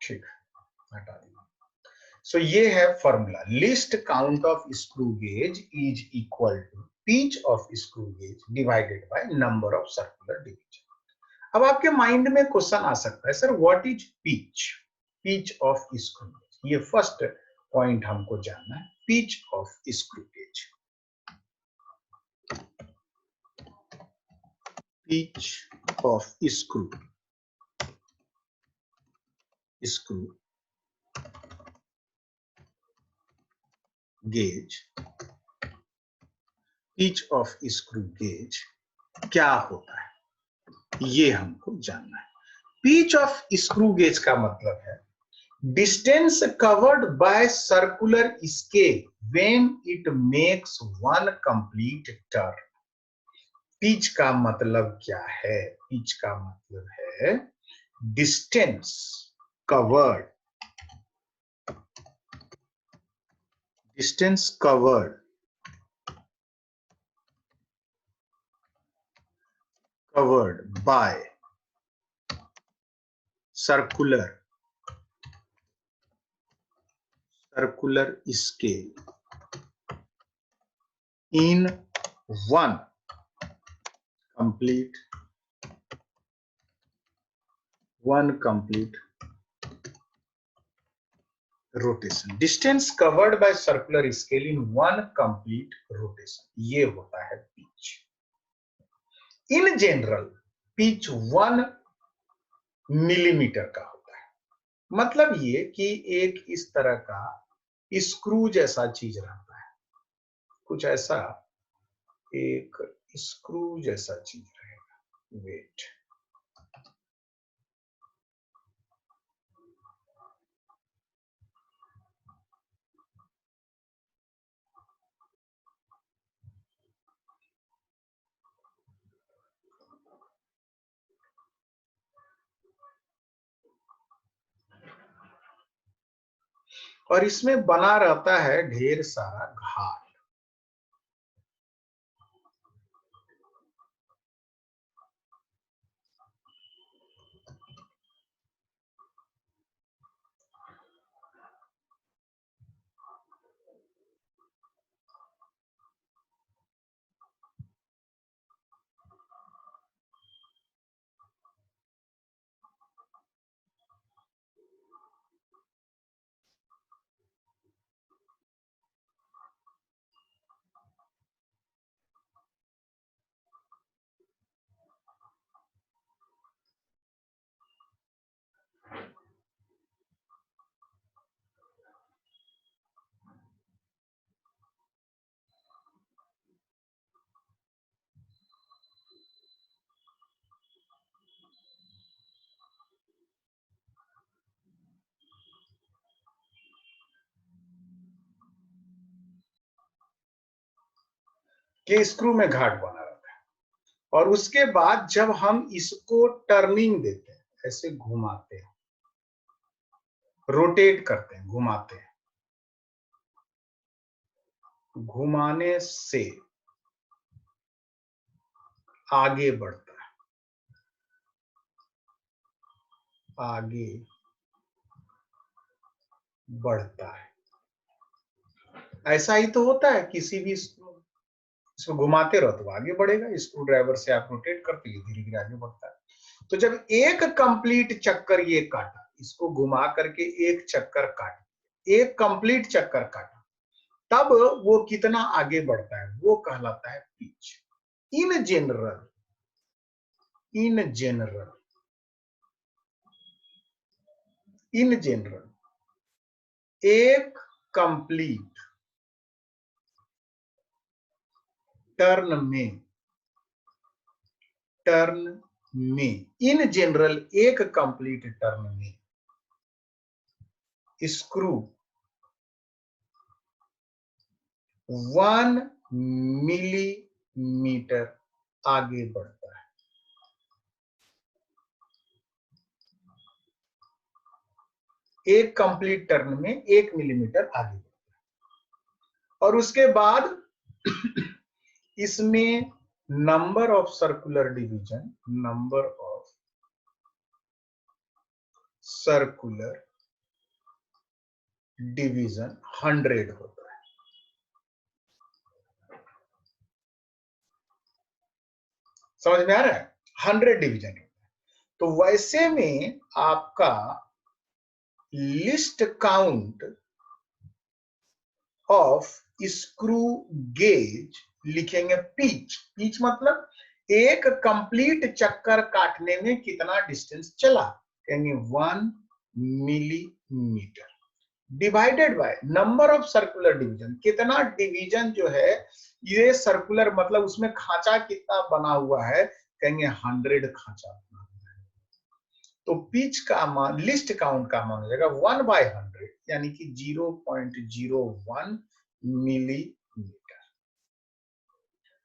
ठीक हटा देंगे। सो ये है formula, least count of screw gauge is equal to pitch of screw gauge divided by number of circular division. अब आपके माइंड में क्वेश्चन आ सकता है, sir what is pitch, pitch of screw gauge. ये फर्स्ट पॉइंट हमको जानना है, pitch of screw gauge. Pitch of screw gauge, pitch of screw gauge क्या होता है, ये हमको जानना है। पिच ऑफ स्क्रू गेज का मतलब है distance covered by circular scale when it makes one complete turn. Pitch का मतलब क्या है? पिच का मतलब है distance covered, covered by circular scale in one complete rotation. Distance covered by circular scale in one complete rotation, ये होता है pitch. In general pitch 1 millimetre का होता है। मतलब ये कि एक इस तरह का स्क्रू जैसा चीज रहता है, कुछ ऐसा एक स्क्रू जैसा चीज रहेगा। वेट, और इसमें बना रहता है ढेर सारा घाल। के स्क्रू में घाट बना रहता है और उसके बाद जब हम इसको टर्निंग देते हैं, ऐसे घुमाते हैं, रोटेट करते हैं, घुमाते हैं, घुमाने से आगे बढ़ता है, आगे बढ़ता है। ऐसा ही तो होता है, किसी भी इसको घुमाते रहो तो आगे बढ़ेगा, स्क्रू ड्राइवर से आप रोटेट करते हैं, धीरे धीरे आगे बढ़ता है। तो जब एक कंप्लीट चक्कर ये काटा, इसको घुमा करके एक चक्कर काटा, एक कंप्लीट चक्कर काटा, तब वो कितना आगे बढ़ता है वो कहलाता है पिच। इन जनरल एक कंप्लीट टर्न में इन जनरल एक कंप्लीट टर्न में स्क्रू 1 मिलीमीटर आगे बढ़ता है। एक कंप्लीट टर्न में 1 मिलीमीटर आगे बढ़ता है। और उसके बाद इसमें नंबर ऑफ सर्कुलर डिवीजन 100 होता है। समझ में आ रहा है? 100 डिवीजन होता है। तो वैसे में आपका list count of screw gauge लिखेंगे पिच। पिच मतलब एक कंप्लीट चक्कर काटने में कितना डिस्टेंस चला, कहेंगे 1 millimetre, divided by number of circular division, कितना डिवीजन जो है ये सर्कुलर मतलब उसमें खांचा कितना बना हुआ है, कहेंगे 100 खांचा बना हुआ है। तो पिच का मान, लिस्ट काउंट का मान हो जाएगा 1/100 यानी कि 0.01 मिलीमीटर।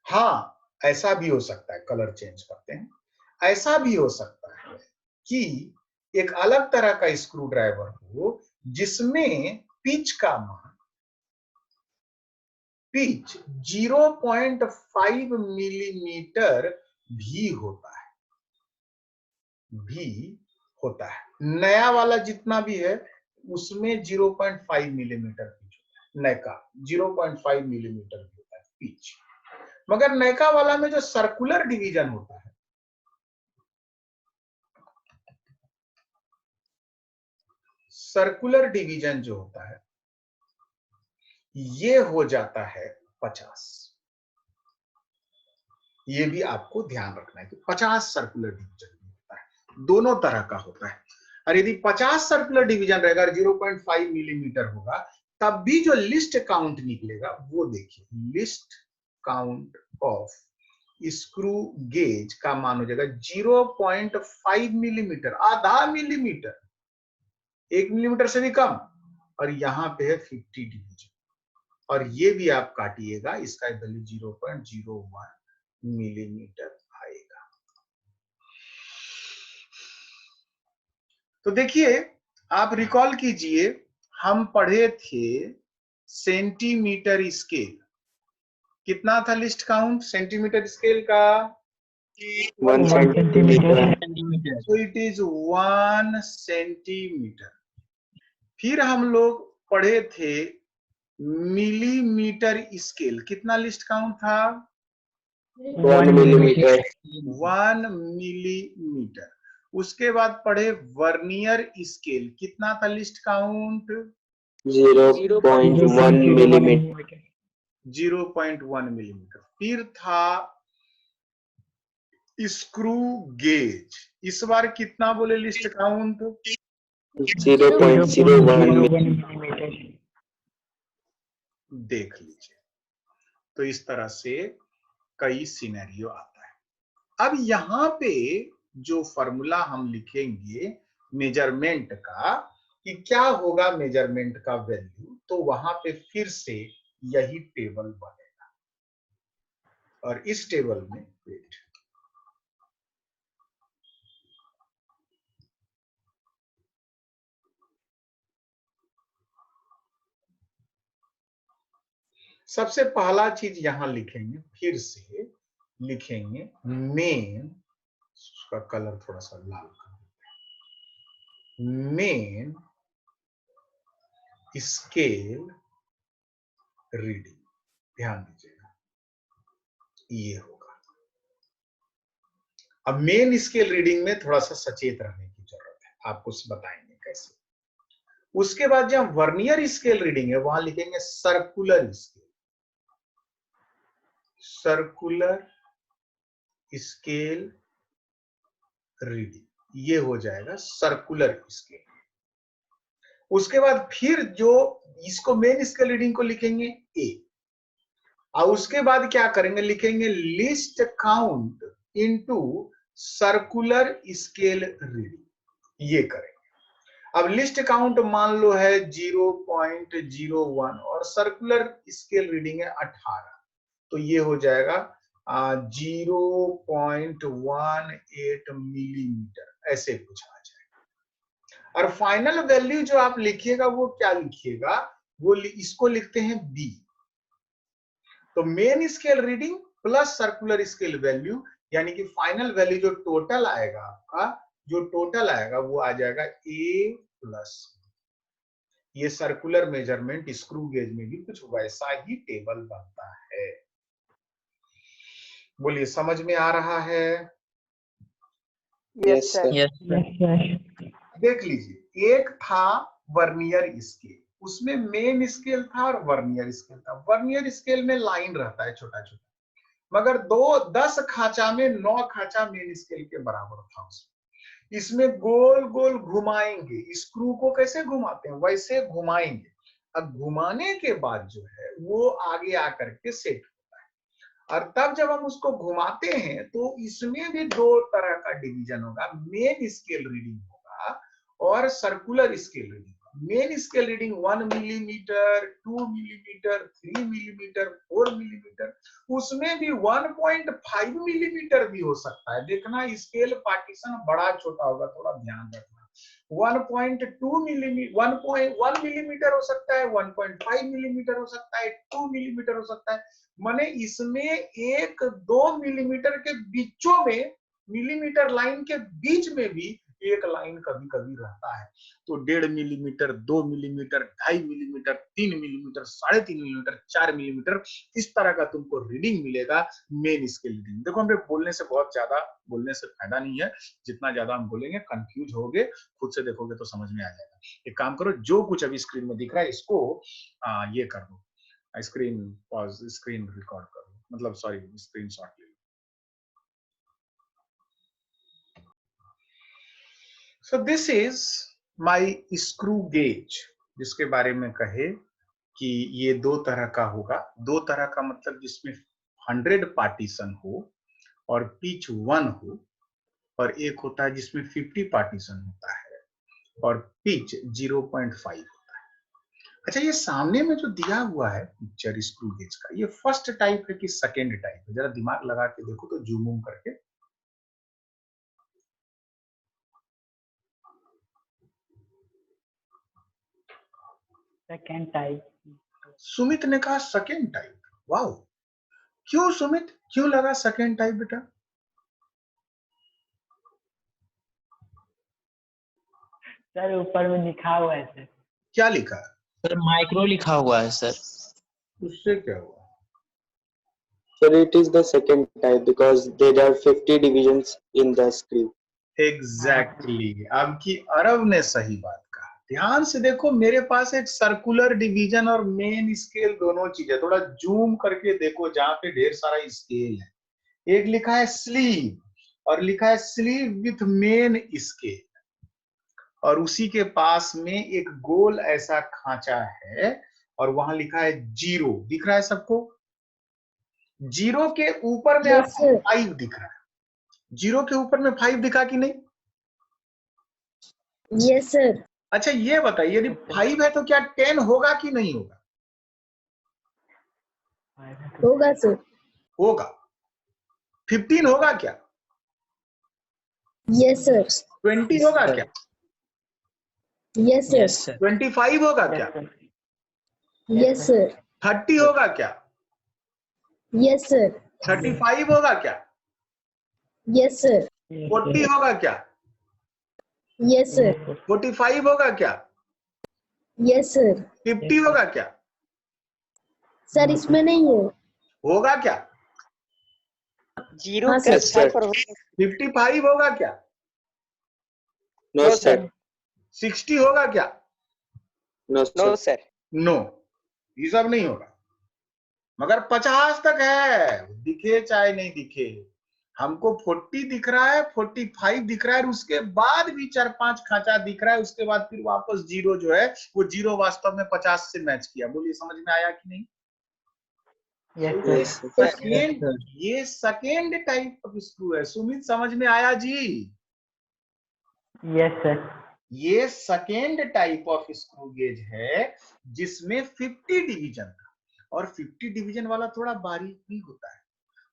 हाँ, ऐसा भी हो सकता है, कलर चेंज करते हैं, ऐसा भी हो सकता है कि एक अलग तरह का स्क्रू ड्राइवर हो जिसमें पिच का मान, पिच 0.5 मिलीमीटर भी होता है, नया वाला जितना भी है उसमें 0.5 मिलीमीटर पिच होता है, नयका 0.5 मिलीमीटर भी होता है पिच। मगर नयका वाला में जो सर्कुलर डिवीजन होता है, सर्कुलर डिवीजन जो होता है ये हो जाता है 50। ये भी आपको ध्यान रखना है कि 50 सर्कुलर डिवीजन होता है, दोनों तरह का होता है। और यदि 50 सर्कुलर डिवीजन रहेगा, 0.5 मिलीमीटर होगा, तब भी जो लिस्ट काउंट निकलेगा वो देखिए, list count of screw gauge का मान हो जाएगा 0.5 मिलीमीटर, आधा मिलीमीटर, 1 मिलीमीटर से भी कम, और यहाँ पे है 50 डिवीजन, और ये भी आप काटिएगा, इसका वैल्यू 0.01 मिलीमीटर आएगा। तो देखिए, आप रिकॉल कीजिए, हम पढ़े थे सेंटीमीटर स्केल, कितना था लिस्ट काउंट सेंटीमीटर स्केल का? 1 centimetre. So it is 1 centimetre. फिर हम लोग पढ़े थे मिलीमीटर स्केल, कितना लिस्ट काउंट था? 1 मिलीमीटर। 1 मिलीमीटर। उसके बाद पढ़े वर्नियर स्केल, कितना था लिस्ट काउंट? 0.1 मिलीमीटर। 0.1 मिलीमीटर। फिर था स्क्रू गेज, इस बार कितना बोले लिस्ट काउंट? 0.01 मिलीमीटर। देख लीजिए, तो इस तरह से कई सिनेरियो आता है। अब यहाँ पे जो फॉर्मूला हम लिखेंगे मेजरमेंट का, कि क्या होगा मेजरमेंट का वैल्यू, तो वहां पे फिर से यही टेबल बनेगा, और इस टेबल में वेट, सबसे पहला चीज यहां लिखेंगे, फिर से लिखेंगे मेन, उसका कलर थोड़ा सा लाल कर देते हैं, मेन स्केल रीडिंग, ध्यान दीजिएगा ये होगा। अब मेन स्केल रीडिंग में थोड़ा सा सचेत रहने की जरूरत है, आपको बताएंगे कैसे। उसके बाद जब वर्नियर स्केल रीडिंग है वहां लिखेंगे circular scale, circular scale reading, ये हो जाएगा सर्कुलर स्केल। उसके बाद फिर जो इसको मेन स्केल रीडिंग को लिखेंगे ए, और उसके बाद क्या करेंगे, लिखेंगे list count into circular scale reading, ये करेंगे। अब लिस्ट काउंट मान लो है 0.01 और सर्कुलर स्केल रीडिंग है 18, तो ये हो जाएगा 0.18 मिलीमीटर, ऐसे कुछ आ जाएगा। और फाइनल वैल्यू जो आप लिखिएगा वो क्या लिखिएगा, वो इसको लिखते हैं बी। तो main scale reading plus circular scale value, यानी कि फाइनल वैल्यू जो टोटल आएगा आपका, जो टोटल आएगा वो आ जाएगा ए प्लस। ये सर्कुलर मेजरमेंट स्क्रू गेज में भी कुछ वैसा ही टेबल बनता है। बोलिए, समझ में आ रहा है? Yes sir. Yes, sir. Yes, sir. देख लीजिए, एक था वर्नियर स्केल, उसमें मेन स्केल था और वर्नियर स्केल था। वर्नियर स्केल में लाइन रहता है छोटा छोटा, मगर 10 खांचा में 9 खांचा मेन स्केल के बराबर था उसमें। इसमें गोल गोल घुमाएंगे, स्क्रू को कैसे घुमाते हैं वैसे घुमाएंगे। अब घुमाने के बाद जो है वो आगे आकर के सेट होता है, और तब जब हम उसको घुमाते हैं तो इसमें भी 2 तरह का डिवीजन होगा, मेन स्केल रीडिंग होगा और circular scale reading. Main scale reading 1 millimetre, 2 millimetre, 3 millimetre, 4 millimetre, उसमें भी 1.5 मिलीमीटर भी हो सकता है। देखना स्केल पार्टीशन बड़ा छोटा होगा, थोड़ा ध्यान रखना। 1.2 मिलीमीटर, 1.1 मिलीमीटर हो सकता है, 1.5 मिलीमीटर हो सकता है, 2 मिलीमीटर हो सकता है। माने इसमें 1-2 मिलीमीटर के बीचों में, मिलीमीटर लाइन के बीच में भी एक लाइन कभी कभी रहता है। तो 1.5 millimetre, 2 millimetre, 2.5 millimetre, 3 millimetre, 3.5 millimetre, 4 millimetre, इस तरह का तुमको रीडिंग मिलेगा मेन स्केल रीडिंग। देखो हमने बोलने से बहुत ज्यादा बोलने से फायदा नहीं है, जितना ज्यादा हम बोलेंगे कंफ्यूज होगे, खुद से देखोगे तो समझ में आ जाएगा। एक काम करो, जो कुछ अभी स्क्रीन में दिख रहा है इसको ये कर दो, स्क्रीन पॉज, स्क्रीन रिकॉर्ड करो, मतलब सॉरी स्क्रीनशॉट ले लो। So this is my screw gauge, जिसके बारे में कहे कि ये 2 तरह का होगा। 2 तरह का मतलब जिसमें 100 पार्टीशन हो और पिच 1 हो, और एक होता है जिसमें 50 पार्टीशन होता है और पिच 0.5 होता है। अच्छा, ये सामने में जो दिया हुआ है पिक्चर स्क्रू गेज का, ये फर्स्ट टाइप है कि सेकेंड टाइप है? जरा दिमाग लगा के देखो तो, जूम इन करके। Second type. सुमित ने कहा सेकेंड टाइप। वाओ, क्यों सुमित, क्यों लगा सेकेंड टाइप बेटा? सर ऊपर में लिखा हुआ है सर। क्या लिखा है? सर माइक्रो लिखा हुआ है सर। उससे क्या हुआ? Sir, it is the second type because there are 50 divisions in the screw. Exactly, आपकी अरब ने सही बात कहा। ध्यान से देखो, मेरे पास एक सर्कुलर डिवीजन और मेन स्केल दोनों चीज है। थोड़ा जूम करके देखो जहां पे ढेर सारा स्केल है। एक लिखा है स्लीव और लिखा है स्लीव विथ मेन स्केल, और उसी के पास में एक गोल ऐसा खांचा है और वहां लिखा है 0। दिख रहा है सबको? 0 के ऊपर में Yes, sir. 5 दिख रहा है। 0 के ऊपर में 5 दिखा कि नहीं? Yes, sir. अच्छा ये बताइए, यदि 5 है तो क्या 10 होगा कि नहीं होगा? होगा सर। होगा। 15 होगा क्या? Yes, sir. 20 होगा क्या? Yes, sir. Yes sir. 25 होगा क्या? Yes, sir. 30 होगा क्या? Yes, sir. 35 होगा क्या? Yes, sir. 40 होगा क्या? Yes, sir. 45 होगा क्या? Yes, sir. 50 होगा क्या? सर इसमें नहीं है। होगा क्या? 0 हाँ, के सर। स्थान पर होगा। 55 होगा क्या? No, No, sir. 60 होगा क्या? No, no sir. Sir. No, ये सब नहीं होगा। मगर 50 तक है, दिखे चाहे नहीं दिखे। हमको 40 दिख रहा है, 45 दिख रहा है, और उसके बाद भी 4-5 खांचा दिख रहा है। उसके बाद फिर वापस 0 जो है वो 0 वास्तव में 50 से मैच किया। बोलिए समझ में आया कि नहीं? ये सेकेंड टाइप ऑफ स्क्रू है। सुमित समझ में आया जी? Yes sir. ये second type of screw gauge है जिसमें 50 डिवीजन था, और 50 डिवीजन वाला थोड़ा बारीक भी होता है।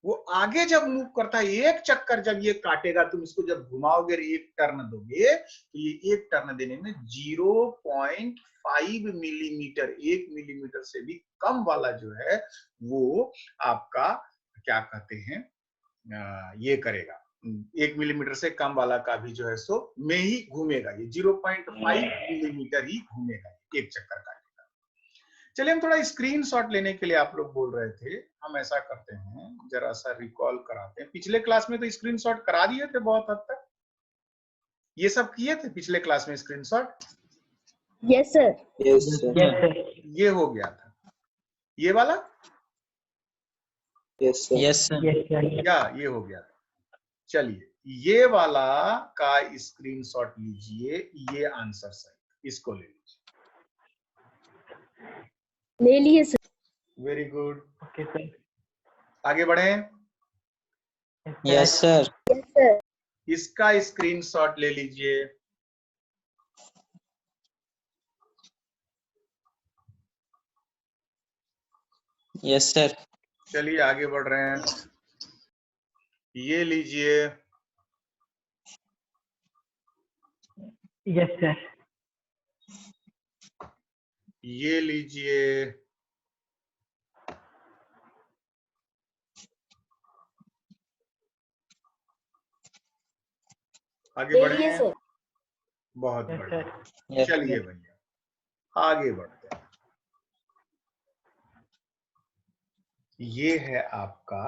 वो आगे जब मूव करता है, एक चक्कर जब ये काटेगा, तुम इसको जब घुमाओगे, एक टर्न दोगे, तो ये एक टर्न देने में 0.5 मिलीमीटर, 1 मिलीमीटर से भी कम वाला जो है वो आपका क्या कहते हैं, ये करेगा। 1 मिलीमीटर से कम वाला का भी जो है सो में ही घूमेगा। ये 0.5 मिलीमीटर ही घूमेगा एक चक्कर का। चलिए हम थोड़ा स्क्रीनशॉट लेने के लिए, आप लोग बोल रहे थे, हम ऐसा करते हैं, जरा सा रिकॉल कराते हैं। पिछले क्लास में तो स्क्रीनशॉट करा दिए थे बहुत हद तक। ये सब किए थे पिछले क्लास में screenshot? Yes, sir. Yes, sir. Yes, sir. ये हो गया था, ये वाला Yes, sir. Yes sir. Yes, sir. या ये हो गया था। चलिए ये वाला का स्क्रीनशॉट लीजिए, ये आंसर सही, इसको ले लीजिए। ले लिए sir. Very good, Okay, sir. आगे बढ़े। Yes sir. Yes, sir. इसका स्क्रीनशॉट ले लीजिए। Yes sir. चलिए आगे बढ़ रहे हैं, ये लीजिए। Yes, sir. ये लीजिए। आगे ले बढ़े लिए हैं, सर। बहुत Yes, बढ़िया। sir. यस चलिए भैया आगे बढ़ते हैं। ये है आपका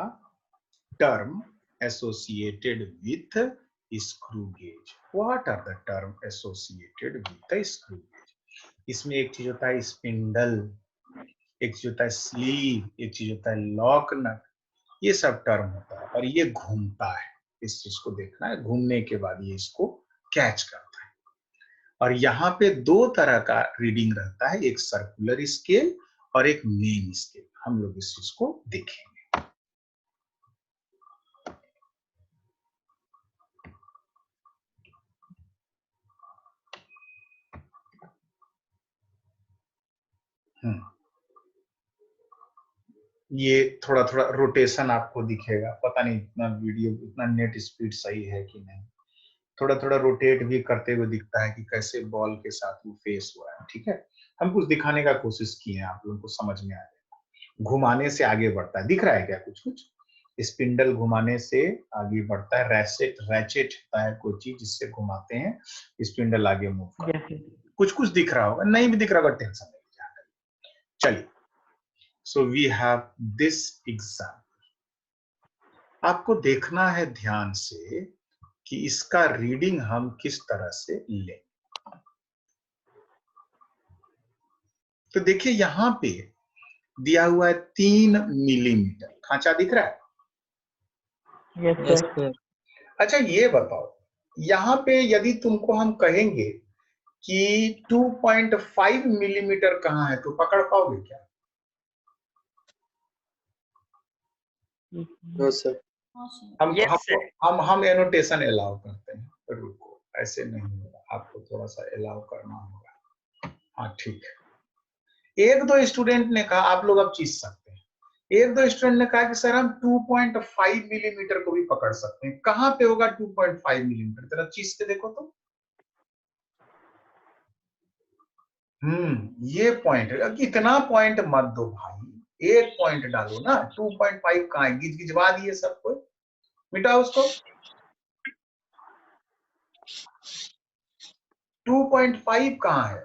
term associated with screw gauge. What are the term associated with screw gauge? इसमें एक चीज होता है स्पिंडल, एक चीज होता है स्लीव, एक चीज होता है लॉक नट, ये सब टर्म होता है और ये घूमता है। इस चीज को देखना है, घूमने के बाद ये इसको कैच करता है। और यहाँ पे दो तरह का रीडिंग रहता है, एक सर्कुलर स्केल और एक मेन स्केल। हम लोग इस चीज को देखेंगे। ये थोड़ा थोड़ा रोटेशन आपको दिखेगा, पता नहीं इतना वीडियो इतना नेट स्पीड सही है कि नहीं। थोड़ा थोड़ा रोटेट भी करते हुए दिखता है कि कैसे बॉल के साथ वो फेस हुआ है। ठीक है, हम कुछ दिखाने का कोशिश किए हैं, आप लोगों को समझ में आ जाएगा। घुमाने से आगे बढ़ता है, दिख रहा है क्या कुछ कुछ? स्पिंडल घुमाने से आगे बढ़ता है, रैचेट होता है कोई चीज जिससे घुमाते हैं, स्पिंडल आगे मूव करता है। Yes, sir. कुछ कुछ दिख रहा होगा, नहीं भी दिख रहा होगा टेंशन नहीं लीजिए। चलिए, so we have this example. आपको देखना है ध्यान से कि इसका रीडिंग हम किस तरह से लें। तो देखिए यहां पे दिया हुआ है 3 मिलीमीटर, खांचा दिख रहा है? Yes, yes sir. सर। अच्छा ये बताओ, यहाँ पे यदि तुमको हम कहेंगे कि 2.5 मिलीमीटर कहाँ है, तो पकड़ पाओगे क्या? No, sir. हाँ सर। हम Yes, हम sir. हम एनोटेशन अलाउ करते हैं, तो रुको, ऐसे नहीं होगा, आपको थोड़ा सा अलाउ करना होगा। हाँ ठीक है, एक दो स्टूडेंट ने कहा, आप लोग अब चीज सकते हैं, एक दो स्टूडेंट ने कहा कि सर हम 2.5 मिलीमीटर को भी पकड़ सकते हैं। कहाँ पे होगा 2.5 मिलीमीटर? जरा चीज के देखो तो। ये पॉइंट है। इतना पॉइंट मत दो भाई, एक पॉइंट डालो ना। 2.5 कहाँ है? गिजगिजवा दिए सबको, मिटाओ उसको। 2.5 कहाँ है?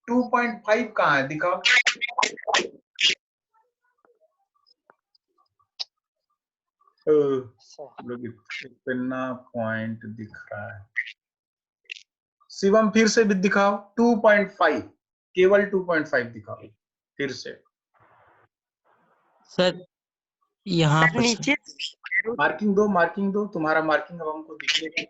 2.5 कहाँ है? दिखाओ। लोग इतना पॉइंट दिख रहा है। शिवम फिर से भी दिखाओ 2.5, केवल 2.5 दिखाओ फिर से। सर यहाँ पर नीचे मार्किंग दो, तुम्हारा मार्किंग अब हमको दिखेगा।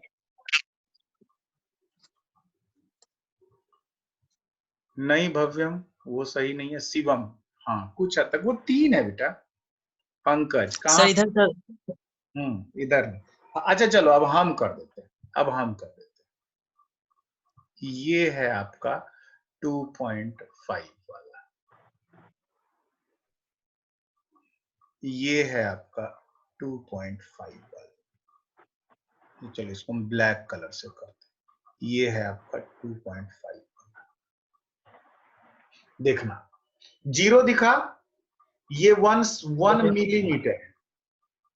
नहीं भव्यम, वो सही नहीं है। शिवम, हाँ कुछ हद तक वो 3 है बेटा। पंकज कहाँ? सर इधर सर। इधर नहीं। अच्छा चलो अब हम कर देते हैं, ये है आपका 2.5 वाला, ये है आपका 2.5 वाला। चलो इसको हम ब्लैक कलर से करते हैं। ये है आपका 2.5 वाला। देखना, 0 दिखा, ये 1 मिलीमीटर है,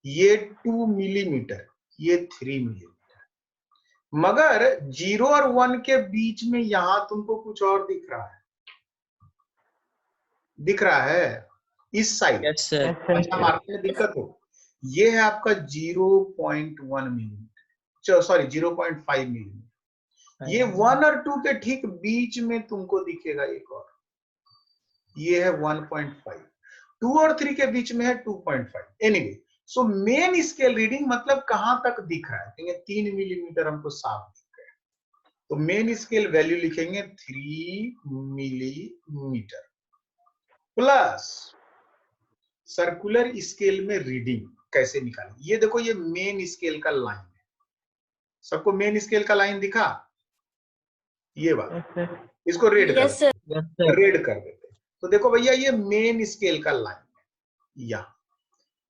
ये 2 मिलीमीटर, ये 3 मिलीमीटर। मगर 0 और 1 के बीच में यहां तुमको कुछ और दिख रहा है, इस side. Yes sir. Yes, sir. अच्छा मार्क में दिक्कत हो, ये है आपका 0.1 मिलीमीटर, सॉरी 0.5 मिलीमीटर। ये 1 और 2 के ठीक बीच में तुमको दिखेगा एक और, ये है 1.5, 2 और 3 के बीच में है 2.5। Anyway, so main scale reading मतलब कहां तक दिख रहा है, 3 मिलीमीटर हमको साफ दिख रहा है, तो मेन स्केल वैल्यू लिखेंगे 3 मिलीमीटर प्लस सर्कुलर स्केल में रीडिंग कैसे निकालें। ये देखो, ये मेन स्केल का लाइन है, सबको मेन स्केल का लाइन दिखा, ये बात, Yes, sir. इसको रेड कर Yes, sir. रेड कर देते। तो देखो भैया, ये मेन स्केल का लाइन है, यहाँ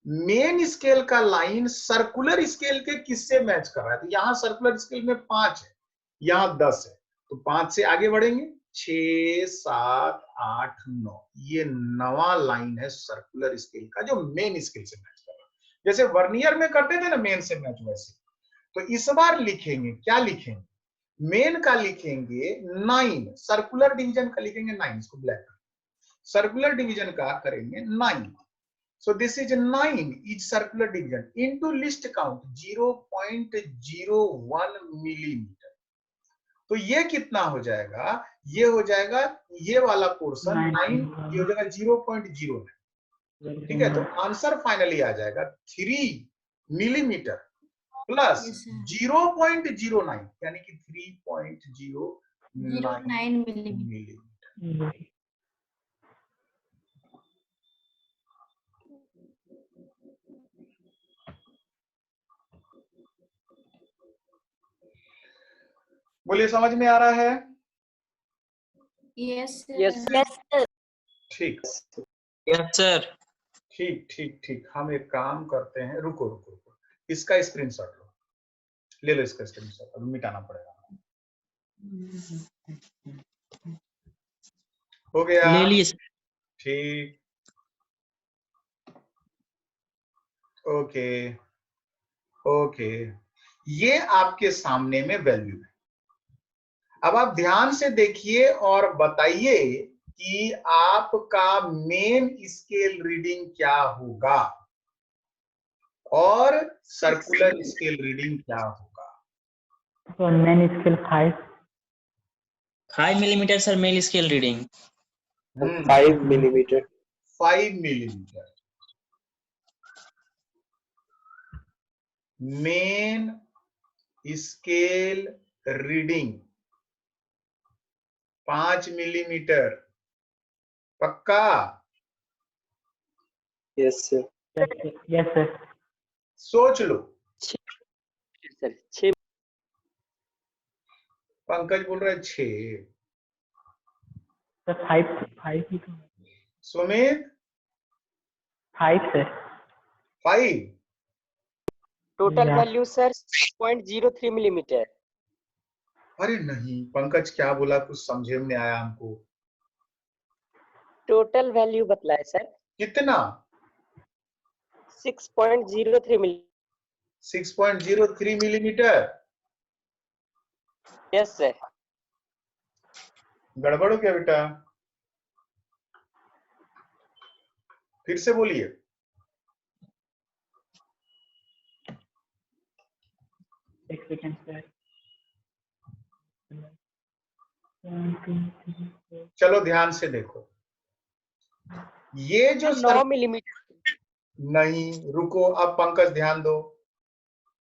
मेन स्केल का लाइन सर्कुलर स्केल के किससे मैच कर रहा है, तो यहाँ सर्कुलर स्केल में 5 है, यहाँ 10 है, तो 5 से आगे बढ़ेंगे, 6, 7, 8, 9, ये 9वां लाइन है सर्कुलर स्केल का जो मेन स्केल से मैच कर रहा है। जैसे वर्नियर में करते थे ना मेन से मैच, वैसे तो इस बार लिखेंगे, क्या लिखेंगे, मेन का लिखेंगे 9, सर्कुलर डिवीजन का लिखेंगे 9, इसको ब्लैक, सर्कुलर डिवीजन का करेंगे 9, so this is 9 each circular division into list count 0.01 millimetre. तो ये कितना हो जाएगा, ये हो जाएगा ये वाला पोर्शन 9, ये हो जाएगा 0.09, ठीक है। तो आंसर फाइनली आ जाएगा 3 मिलीमीटर प्लस Yes, sir. 0.09 यानी कि 3.09 09 मिलीमीटर। मिलीमीटर। बोलिए, समझ में आ रहा है? Yes, sir. Yes, sir. ठीक, यस सर। ठीक ठीक ठीक, हम एक काम करते हैं, रुको रुको रुको, इसका स्क्रीनशॉट लो, ले लो इसका स्क्रीनशॉट, अभी मिटाना पड़ेगा। हो गया? ले लिए सर। ठीक, ओके ओके, ये आपके सामने में वैल्यू है। अब आप ध्यान से देखिए और बताइए कि आपका मेन स्केल रीडिंग क्या होगा और सर्कुलर स्केल रीडिंग क्या होगा। So main scale 5. 5 millimetre sir main scale reading. 5 millimeter. 5 millimetre main scale reading 5 millimetre, पक्का? Yes, sir. Yes, sir. सोच लो। सर 6 पंकज बोल रहा है 6, Sir 5 ही तो Sumit 5 sir. 5, total Yeah. Value sir 6.03 millimetre. अरे नहीं, पंकज क्या बोला, कुछ समझे में नहीं आया हमको। टोटल वैल्यू बतलाए सर कितना? 6.03 मिलीमीटर। 6.03 मिलीमीटर। Yes sir. गड़बड़ हो क्या बेटा? फिर से बोलिए। एक सेकंड सर। चलो ध्यान से देखो, ये जो 9 मिलीमीटर। नहीं, रुको, अब पंकज ध्यान दो,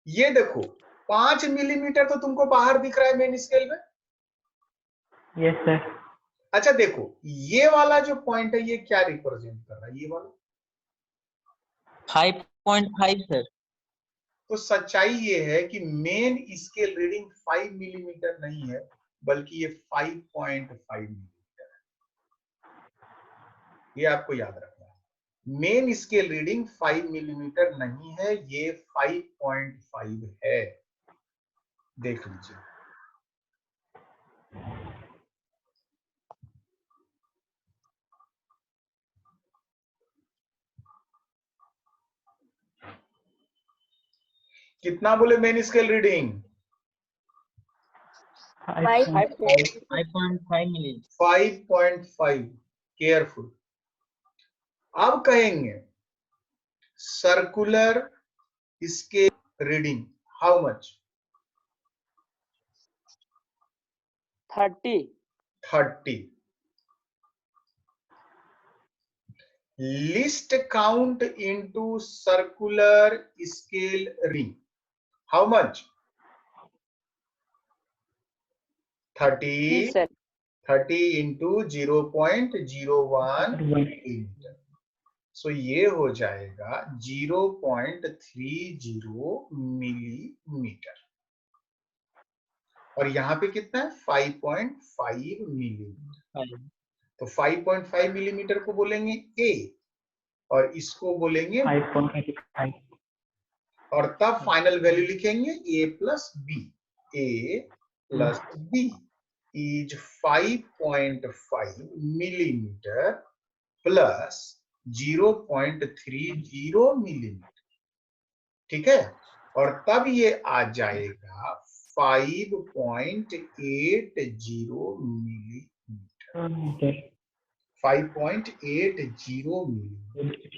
ये देखो 5 मिलीमीटर तो तुमको बाहर दिख रहा है मेन स्केल में। Yes sir. अच्छा देखो, ये वाला जो पॉइंट है ये क्या रिप्रेजेंट कर रहा है, ये वाला 5.5 सर। तो सच्चाई ये है कि मेन स्केल रीडिंग 5 मिलीमीटर नहीं है, बल्कि ये 5.5 मिलीमीटर है। ये आपको याद रखना है, मेन स्केल रीडिंग 5 मिलीमीटर नहीं है, ये 5.5 है। देख लीजिए, कितना बोले मेन स्केल रीडिंग? 5.5 मिली। 5.5। केयरफुल। अब कहेंगे circular scale reading how much? 30. Least count into circular scale ring. How much? 30. 30 into 0.01 millimetre. सो ये हो जाएगा 0.30 मिलीमीटर. और यहाँ पे कितना है? 5.5 मिलीमीटर. तो 5.5 मिलीमीटर को बोलेंगे A और इसको बोलेंगे 5.85. और तब फाइनल वैल्यू लिखेंगे A plus B. A plus B is 5.5 millimetre plus 0.30 millimetre. ठीक है. और तब ये आ जाएगा 5.80 मिलीमीटर. 5.80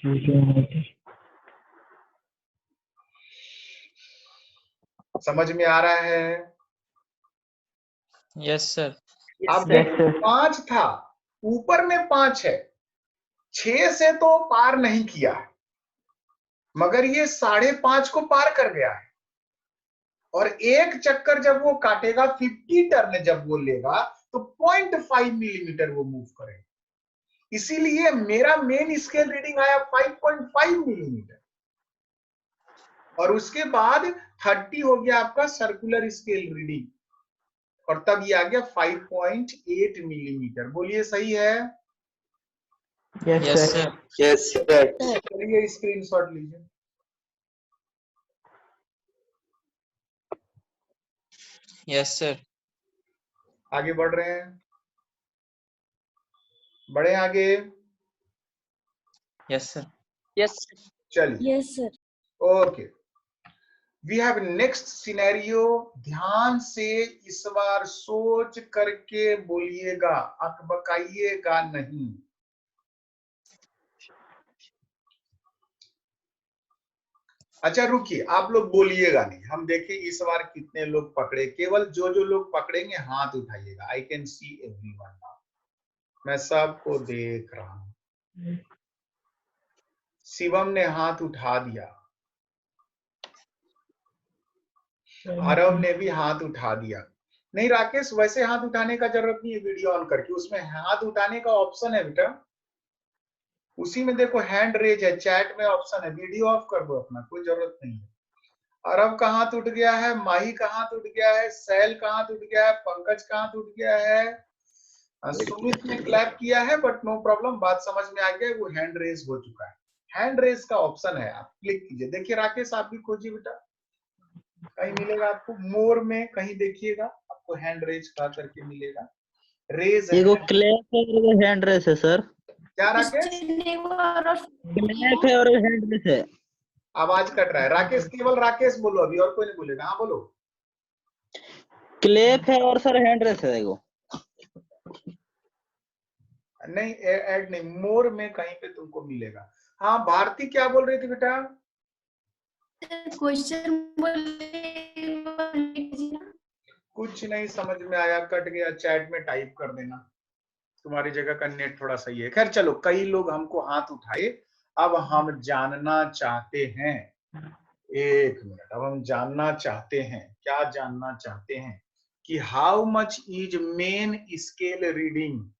मिलीमीटर. समझ में आ रहा है? Yes sir. अब देखो 5 था, ऊपर में 5 है, 6 से तो पार नहीं किया है, मगर ये 5.5 को पार कर गया है. और एक चक्कर जब वो काटेगा 50 टर्न जब वो लेगा तो 0.5 मिलीमीटर वो मूव करेगा. इसीलिए मेरा मेन स्केल रीडिंग आया 5.5 मिलीमीटर. और उसके बाद 30 हो गया आपका सर्कुलर स्केल रीडिंग. और तब ये आ गया 5.8 मिलीमीटर. बोलिए सही है? Yes sir. Yes, sir. चलिए स्क्रीनशॉट लीजिए. Yes sir. आगे बढ़ रहे हैं, बढ़े आगे. Yes sir. चलिए. Yes, sir. Okay. We have next scenario. ध्यान से इस बार सोच करके बोलिएगा, अकबकाइएगा नहीं. अच्छा रुकिए, आप लोग बोलिएगा नहीं, हम देखें इस बार कितने लोग पकड़े. केवल जो जो लोग पकड़ेंगे हाथ उठाइएगा. I can see everyone now. मैं सबको देख रहा हूं. शिवम ने हाथ उठा दिया. आरव ने भी हाथ उठा दिया. नहीं राकेश, वैसे हाथ उठाने का जरूरत नहीं है. वीडियो ऑन करके उसमें हाथ उठाने का ऑप्शन है बेटा. उसी में देखो हैंड रेज है, चैट में ऑप्शन है. वीडियो ऑफ कर दो अपना, कोई जरूरत नहीं है. अरब का हाथ उठ गया है, माही का हाथ उठ गया है, सैल का हाथ उठ गया है, पंकज का हाथ उठ गया है, सुमित ने क्लैप किया है. बट नो प्रॉब्लम, बात समझ में आ गया. वो हैंड रेज हो चुका है. हैंड रेज का ऑप्शन है, आप क्लिक कीजिए. देखिए राकेश, आप भी खोजिए बेटा, कहीं मिलेगा आपको. मोर में कहीं देखिएगा, आपको हैंड रेज का करके मिलेगा. रेज ये क्लैप और हैंड रेस है सर. क्या राकेश? क्लैप है और हैंड रेस है. आवाज कट रहा है. राकेश, केवल राकेश बोलो अभी, और कोई नहीं बोलेगा. हाँ बोलो. क्लैप है और सर हैंड रेस है. देखो नहीं, ऐड नहीं, मोर में कहीं पे तुमको मिलेगा. हाँ भारती क्या बोल रही थी बेटा? क्वेश्चन कुछ नहीं समझ में आया, कट गया. चैट में टाइप कर देना. तुम्हारी जगह का नेट थोड़ा सही है. खैर चलो, कई लोग हमको हाथ उठाए. अब हम जानना चाहते हैं, एक मिनट, अब हम जानना चाहते हैं. क्या जानना चाहते हैं? कि how much is main scale reading?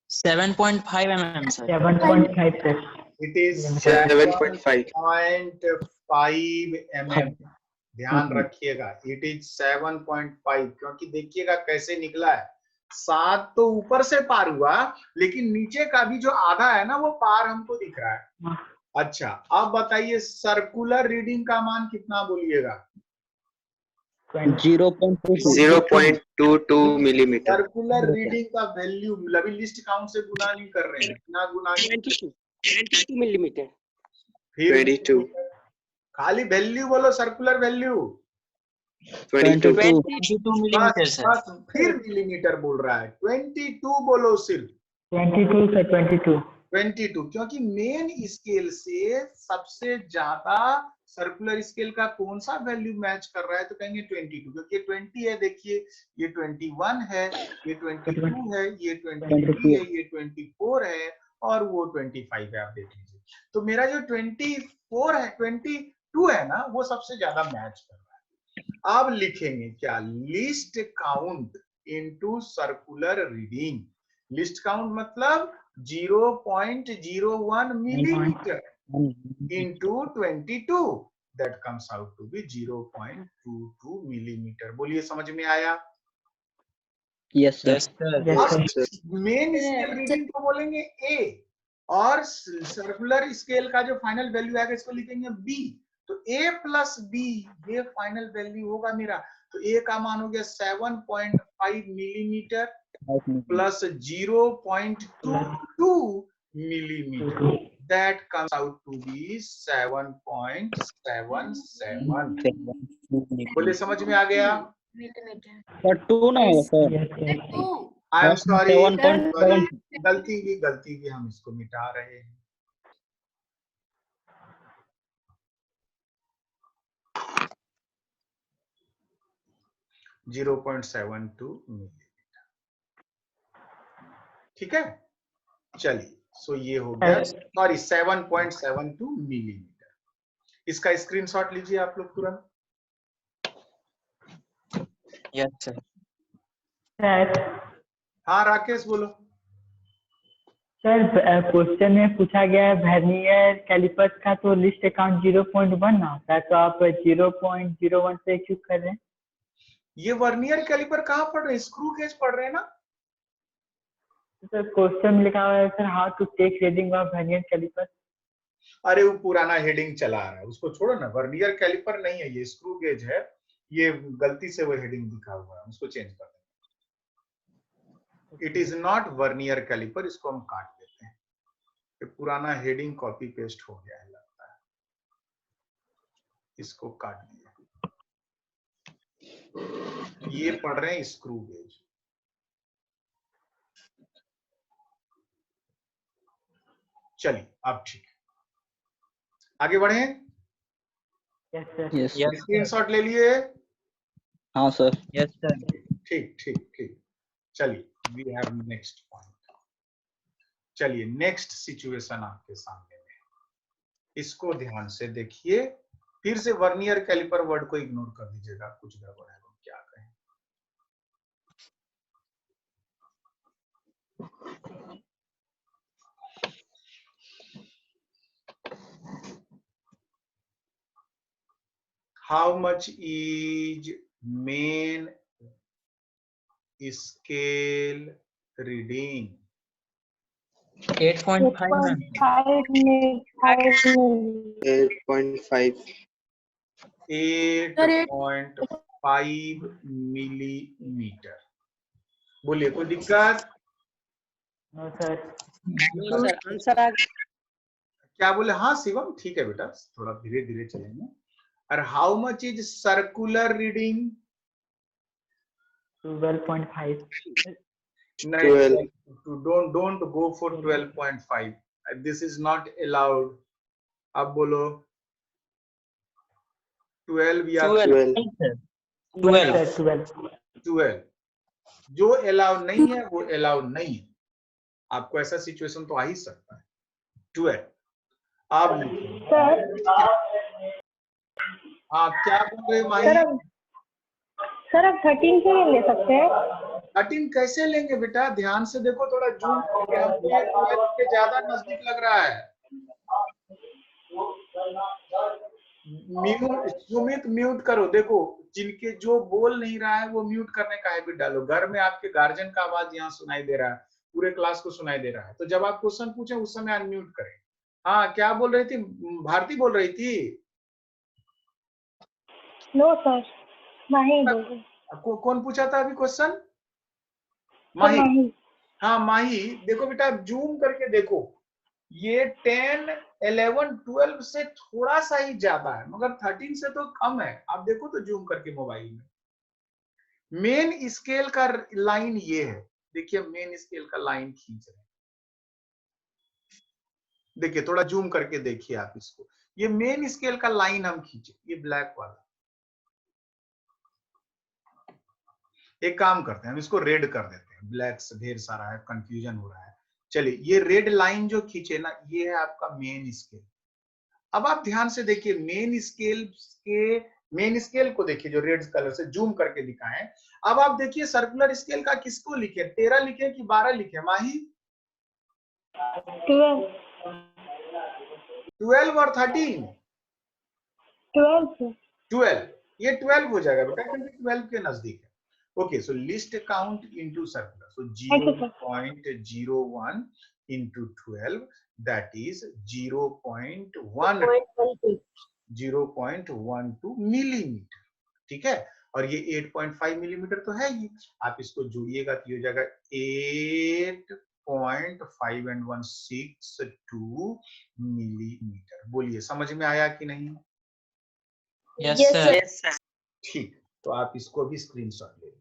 7.5 mm sir. 7.5 sir. It is 7.5. 7.5 mm. ध्यान रखिएगा, इट इज 7.5. क्योंकि देखिएगा कैसे निकला है. 7 तो ऊपर से पार हुआ, लेकिन नीचे का भी जो आधा है ना, वो पार हमको दिख रहा है. अच्छा, अब बताइए सर्कुलर रीडिंग का मान कितना बोलिएगा? 0.22 मिलीमीटर. सर्कुलर रीडिंग का वैल्यू, अभी लिस्ट काउंट से गुना नहीं कर रहे हैं. कितना गुना? 22 मिलीमीटर. 22. खाली वैल्यू बोलो, सर्कुलर वैल्यू. 22. 22 millimetre sir. फिर मिलीमीटर बोल रहा है. 22 बोलो सिर्फ. 22 sir. 22. 22, क्योंकि मेन स्केल से सबसे ज्यादा सर्कुलर स्केल का कौन सा वैल्यू मैच कर रहा है, तो कहेंगे 22, क्योंकि ये 20 है, देखिए ये 21 है, ये 22 है, ये 23 है, ये 24 है और वो 25 है। आप देख लीजिए, तो मेरा जो 24 है, 22 है ना, वो सबसे ज्यादा मैच कर रहा है। अब लिखेंगे क्या, list count into circular reading. List count मतलब 0.01 millimetre into 22, that comes out to be 0.22 millimeter। बोलिए समझ में आया? Yes sir. Yes, sir. अब मेन स्केल रीडिंग को बोलेंगे A और सर्कुलर स्केल का जो फाइनल वैल्यू आएगा इसको लिखेंगे B। तो A प्लस B ये फाइनल वैल्यू होगा मेरा। तो A का मान हो गया 7.5 millimetre plus 0.22 millimeter, that comes out to be 7.77। बोले समझ में आ गया? Sir 2 ना होगा sir। Yes, yes. I am sorry, 7.7। गलती की हम इसको मिटा रहे हैं। मिलीमीटर, ठीक है। चलिए, सो ये हो गया, सॉरी 7.72 मिलीमीटर। इसका स्क्रीनशॉट लीजिए आप लोग तुरंत। Yes, sir. सर हाँ राकेश बोलो। सर क्वेश्चन में पूछा गया है वर्नियर कैलिपर्स का तो लिस्ट अकाउंट 0.1 ना होता है, तो आप 0.01 से क्यों कर रहे हैं? ये वर्नियर कैलिपर कहाँ पढ़ रहे हैं? स्क्रू गेज पढ़ रहे हैं ना? सर क्वेश्चन में लिखा हुआ है sir how to take reading of vernier callipers. अरे वो पुराना हेडिंग चला आ रहा है, उसको छोड़ो ना। वर्नियर कैलिपर नहीं है, ये स्क्रू गेज है। ये गलती से वो हेडिंग दिखा हुआ है, उसको चेंज कर देंगे। It is not vernier calliper, इसको हम काट देते हैं। ये पुराना हेडिंग कॉपी पेस्ट हो गया है लगता है, इसको काट दिया। ये पढ़ रहे हैं स्क्रू गेज। चलिए अब ठीक है, आगे बढ़े। Yes sir. Yes sir। Screenshot ले लिए? हाँ sir। Yes, sir. ठीक ठीक ठीक। चलिए, वी हैव नेक्स्ट पॉइंट। चलिए, नेक्स्ट सिचुएशन आपके सामने में, इसको ध्यान से देखिए। फिर से वर्नियर कैलिपर वर्ड को इग्नोर कर दीजिएगा, कुछ गड़बड़ है तो क्या कहें। How much is main scale reading? 8.5, ma'am. 8.5 8.5 millimetre. बोलिए, कोई दिक्कत? No sir. सर आंसर आ गया। क्या बोले? हाँ शिवम, ठीक है बेटा, थोड़ा धीरे धीरे चलेंगे। और how much is circular reading? 12.5। Don't go for 12.5. This is not allowed. अब बोलो 12 या 12 12। जो अलाउ नहीं है वो अलाउ नहीं है। आपको ऐसा सिचुएशन तो आ ही सकता है। 12 आप हाँ, क्या बोल रहे माही? सर आप 13 क्यों नहीं ले सकते हैं? 13 कैसे लेंगे बेटा? ध्यान से देखो, थोड़ा जूम करके, हमको ये 12 के ज्यादा नजदीक लग रहा है। सुमित म्यूट करो। देखो, जिनके जो बोल नहीं रहा है वो म्यूट करने का हैबिट डालो। घर में आपके गार्जियन का आवाज यहाँ सुनाई दे रहा है, पूरे क्लास को सुनाई दे रहा है, तो जब आप क्वेश्चन पूछे उस समय अनम्यूट करें। हाँ, क्या बोल रही थी? भारती बोल रही थी? नो सर, माही बोल रही। कौन पूछा था अभी क्वेश्चन? माही। हाँ माही, देखो बेटा, जूम करके देखो, ये 10, 11, 12 से थोड़ा सा ही ज्यादा है, मगर 13 से तो कम है। आप देखो तो जूम करके मोबाइल में। मेन स्केल का लाइन ये है, देखिए मेन स्केल का लाइन खींच रहे हैं। देखिए, थोड़ा जूम करके देखिए आप इसको। ये मेन स्केल का लाइन हम खींचे, ये ब्लैक वाला। एक काम करते हैं, हम इसको रेड कर देते हैं, ब्लैक से ढेर सारा है, कंफ्यूजन हो रहा है। चलिए, ये रेड लाइन जो खींचे ना, ये है आपका मेन स्केल। अब आप ध्यान से देखिए, मेन स्केल को देखिए, जो रेड कलर से जूम करके दिखाएं। अब आप देखिए सर्कुलर स्केल का किसको लिखे, 13 लिखे कि 12 लिखे माही? 12 और 13? 12। ये 12 हो जाएगा बेटा, क्योंकि 12 के नजदीक है। Okay, so list count into circular. So 0.01 into 12, that is 0.12 millimeter. ठीक है, और ये 8.5 मिलीमीटर तो है ही। आप इसको जोड़िएगा तो ये हो जाएगा 8.5162 मिलीमीटर। बोलिए, समझ में आया कि नहीं? Yes sir. ठीक, तो आप इसको भी स्क्रीनशॉट ले लीजिए।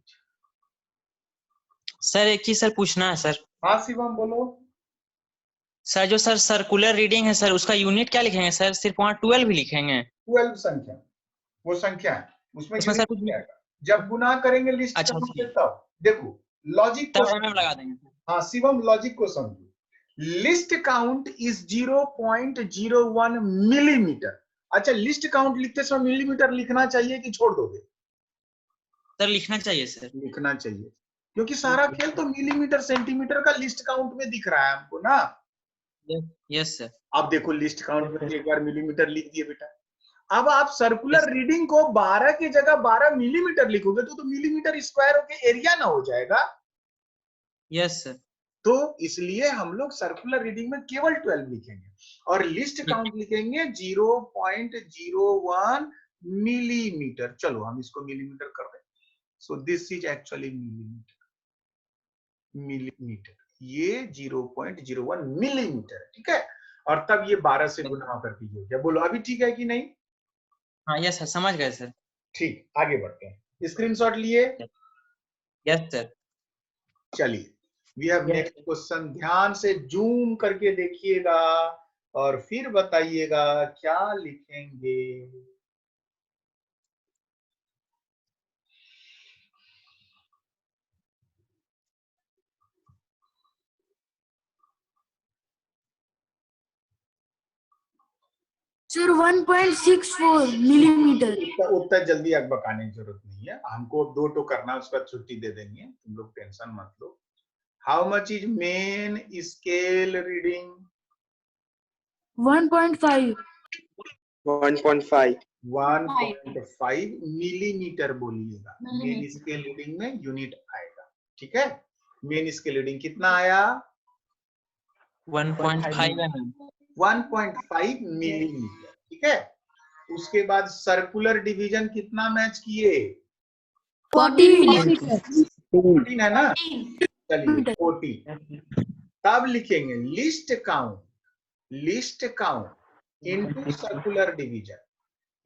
सर एक चीज सर पूछना है सर। हाँ शिवम बोलो। सर जो सर सर्कुलर रीडिंग है सर, उसका यूनिट क्या लिखेंगे सर? सिर्फ वहाँ 12 ही लिखेंगे? 12 संख्या, वो संख्या है, उसमें सर कुछ जब गुना करेंगे लिस्ट अच्छा, तब देखो लॉजिक को लगा देंगे। हाँ शिवम, लॉजिक को समझो। List count is 0.01 millimetre. अच्छा, लिस्ट काउंट लिखते समय मिलीमीटर लिखना चाहिए कि छोड़ दोगे? सर लिखना चाहिए सर। लिखना चाहिए, क्योंकि सारा खेल तो मिलीमीटर सेंटीमीटर का लिस्ट काउंट में दिख रहा है हमको ना। Yes sir. अब देखो लिस्ट काउंट में एक बार मिलीमीटर लिख दिए बेटा। अब आप सर्कुलर रीडिंग को 12 की जगह 12 मिलीमीटर लिखोगे तो मिलीमीटर स्क्वायर होके एरिया ना हो जाएगा? Yes sir. तो इसलिए हम लोग सर्कुलर रीडिंग में केवल 12 लिखेंगे और लिस्ट काउंट लिखेंगे 0.01 मिलीमीटर। चलो हम इसको मिलीमीटर कर दें। सो दिस इज एक्चुअली मिलीमीटर, ये 0.01 मिलीमीटर, ठीक है। और तब ये 12 से गुना कर दीजिए। क्या बोलो, अभी ठीक है कि नहीं? हाँ यस सर, समझ गए सर। ठीक, आगे बढ़ते हैं। स्क्रीनशॉट लिए? Yes sir. चलिए, वी हैव नेक्स्ट क्वेश्चन। ध्यान से जूम करके देखिएगा और फिर बताइएगा क्या लिखेंगे। Sir 1.64 millimetre. उतना जल्दी अब बकाने की जरूरत नहीं है, हमको 2 तो करना, उसका छुट्टी दे देंगे, तुम लोग टेंशन मत लो। How much is main scale reading? 1.5 millimetre बोलिएगा। मेन स्केल रीडिंग में यूनिट आएगा, ठीक है। मेन स्केल रीडिंग कितना आया? 1.5 मिलीमीटर, ठीक है। उसके बाद सर्कुलर डिवीजन कितना मैच किए? 14 है ना? चलिए 14। तब लिखेंगे list count into circular division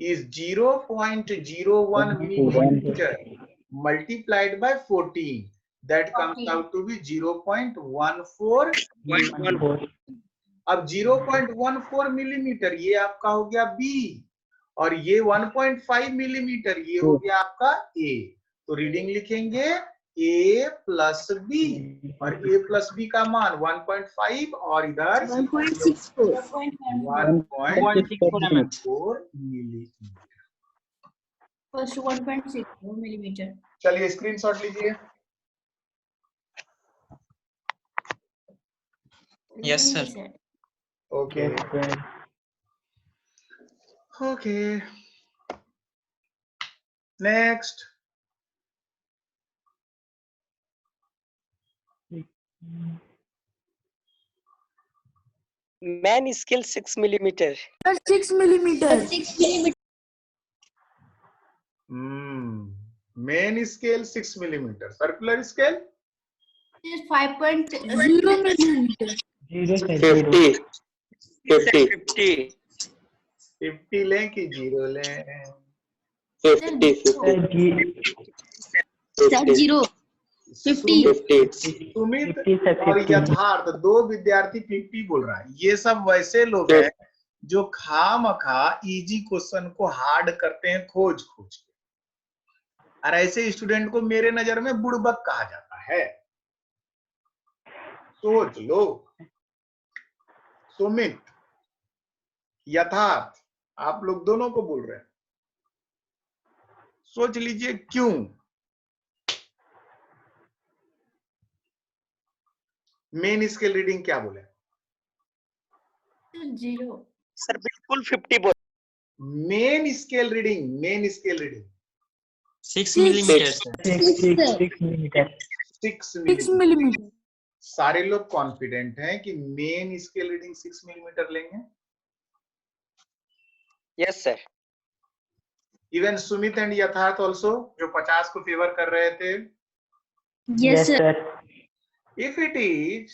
is 0.01 millimeter multiplied by 14, that comes out to be 0.14. अब 0.14 मिलीमीटर ये आपका हो गया B और ये 1.5 मिलीमीटर ये हो गया आपका A। तो रीडिंग लिखेंगे A प्लस B और A प्लस B का मान 1.5 और इधर 1.64 मिलीमीटर। चलिए स्क्रीनशॉट लीजिए। Yes sir. Okay okay, next. Main scale 6 millimetre. 6 millimetre. Main scale 6 millimetre, circular scale 5.0 millimetre. 50 लें कि 0 लें? 50 सुमित और यथार्थ 2 विद्यार्थी 50 बोल रहा है। ये सब वैसे लोग हैं जो खामखा इजी क्वेश्चन को हार्ड करते हैं खोज खोज के, और ऐसे स्टूडेंट को मेरे नजर में बुड़बक कहा जाता है। सोच लो। सुमित, यथार्थ, आप लोग दोनों को बोल रहे हैं, सोच लीजिए क्यों। मेन स्केल रीडिंग क्या बोले? 0 सर बिल्कुल 50 बोल। Main scale reading 6 millimetre sir. 6 millimetre. 6 6 millimetre. सारे लोग कॉन्फिडेंट हैं कि मेन स्केल रीडिंग 6 मिलीमीटर लेंगे? Yes sir. Even Sumit and यथार्थ ऑल्सो, जो 50 को फेवर कर रहे थे? Yes sir. If it is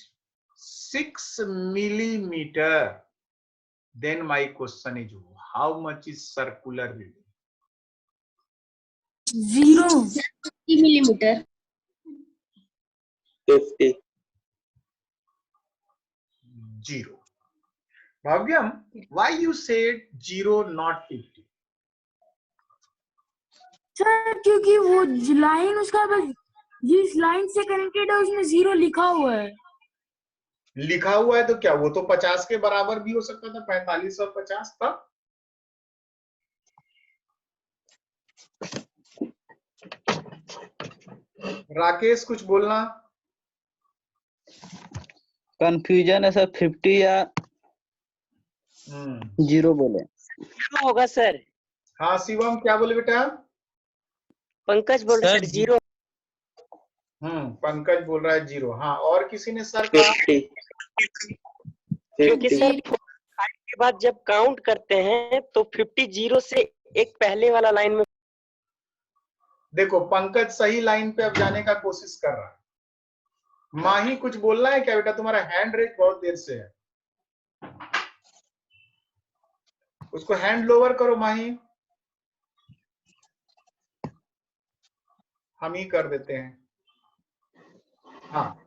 6 millimeter, then my question is how much is circular reading? 0 50 millimeter. 50. 0. Bhavyam, why you said 0 not 50? Sir क्योंकि वो line उसका बस जिस लाइन से कनेक्टेड है उसमें 0 लिखा हुआ है। लिखा हुआ है तो क्या वो तो 50 के बराबर भी हो सकता था, 45 और 50 तब। राकेश कुछ बोलना? कंफ्यूजन है सर, 50 या 0 बोले। क्या होगा सर? हाँ शिवम क्या बोले बेटा? पंकज बोल रहे सर, सर 0। पंकज बोल रहा है 0। हाँ, और किसी ने सर कहा? 50. क्योंकि 50. सर 5 के बाद जब काउंट करते हैं तो 50 0 से एक पहले वाला लाइन में। देखो पंकज सही लाइन पे अब जाने का कोशिश कर रहा है। माही कुछ बोलना है क्या बेटा? तुम्हारा हैंड रेज बहुत देर से है, उसको हैंड लोअर करो माही। हम ही कर देते हैं। हाँ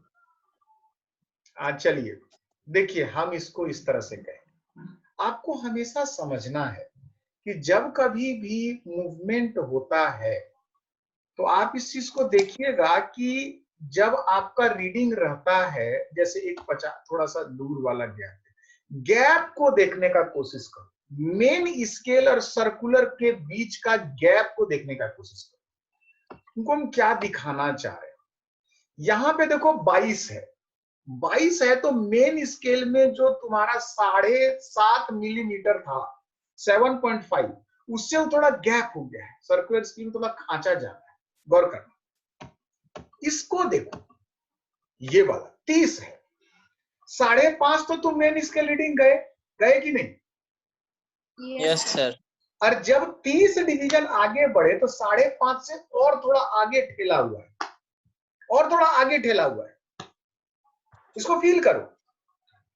चलिए देखिए, हम इसको इस तरह से कहें। आपको हमेशा समझना है कि जब कभी भी मूवमेंट होता है तो आप इस चीज को देखिएगा कि जब आपका रीडिंग रहता है, जैसे एक 50 थोड़ा सा दूर वाला गैप को देखने का कोशिश करो। मेन स्केल और सर्कुलर के बीच का गैप को देखने का कोशिश करो। तुमको हम क्या दिखाना चाह रहे हैं? यहां पे देखो 22 है, 22 है तो मेन स्केल में जो तुम्हारा 7.5 मिलीमीटर था 7.5, उससे वो थोड़ा गैप हो गया है, सर्कुलर स्केल में थोड़ा खांचा जा रहा है। गौर करना, इसको देखो, ये वाला 30 है, 5.5 तो तुम मेन स्केल रीडिंग गए कि नहीं? Yes sir. और जब 30 डिवीजन आगे बढ़े तो 5.5 से और थोड़ा आगे ठेला हुआ है, और थोड़ा आगे ठेला हुआ है। इसको फील करो।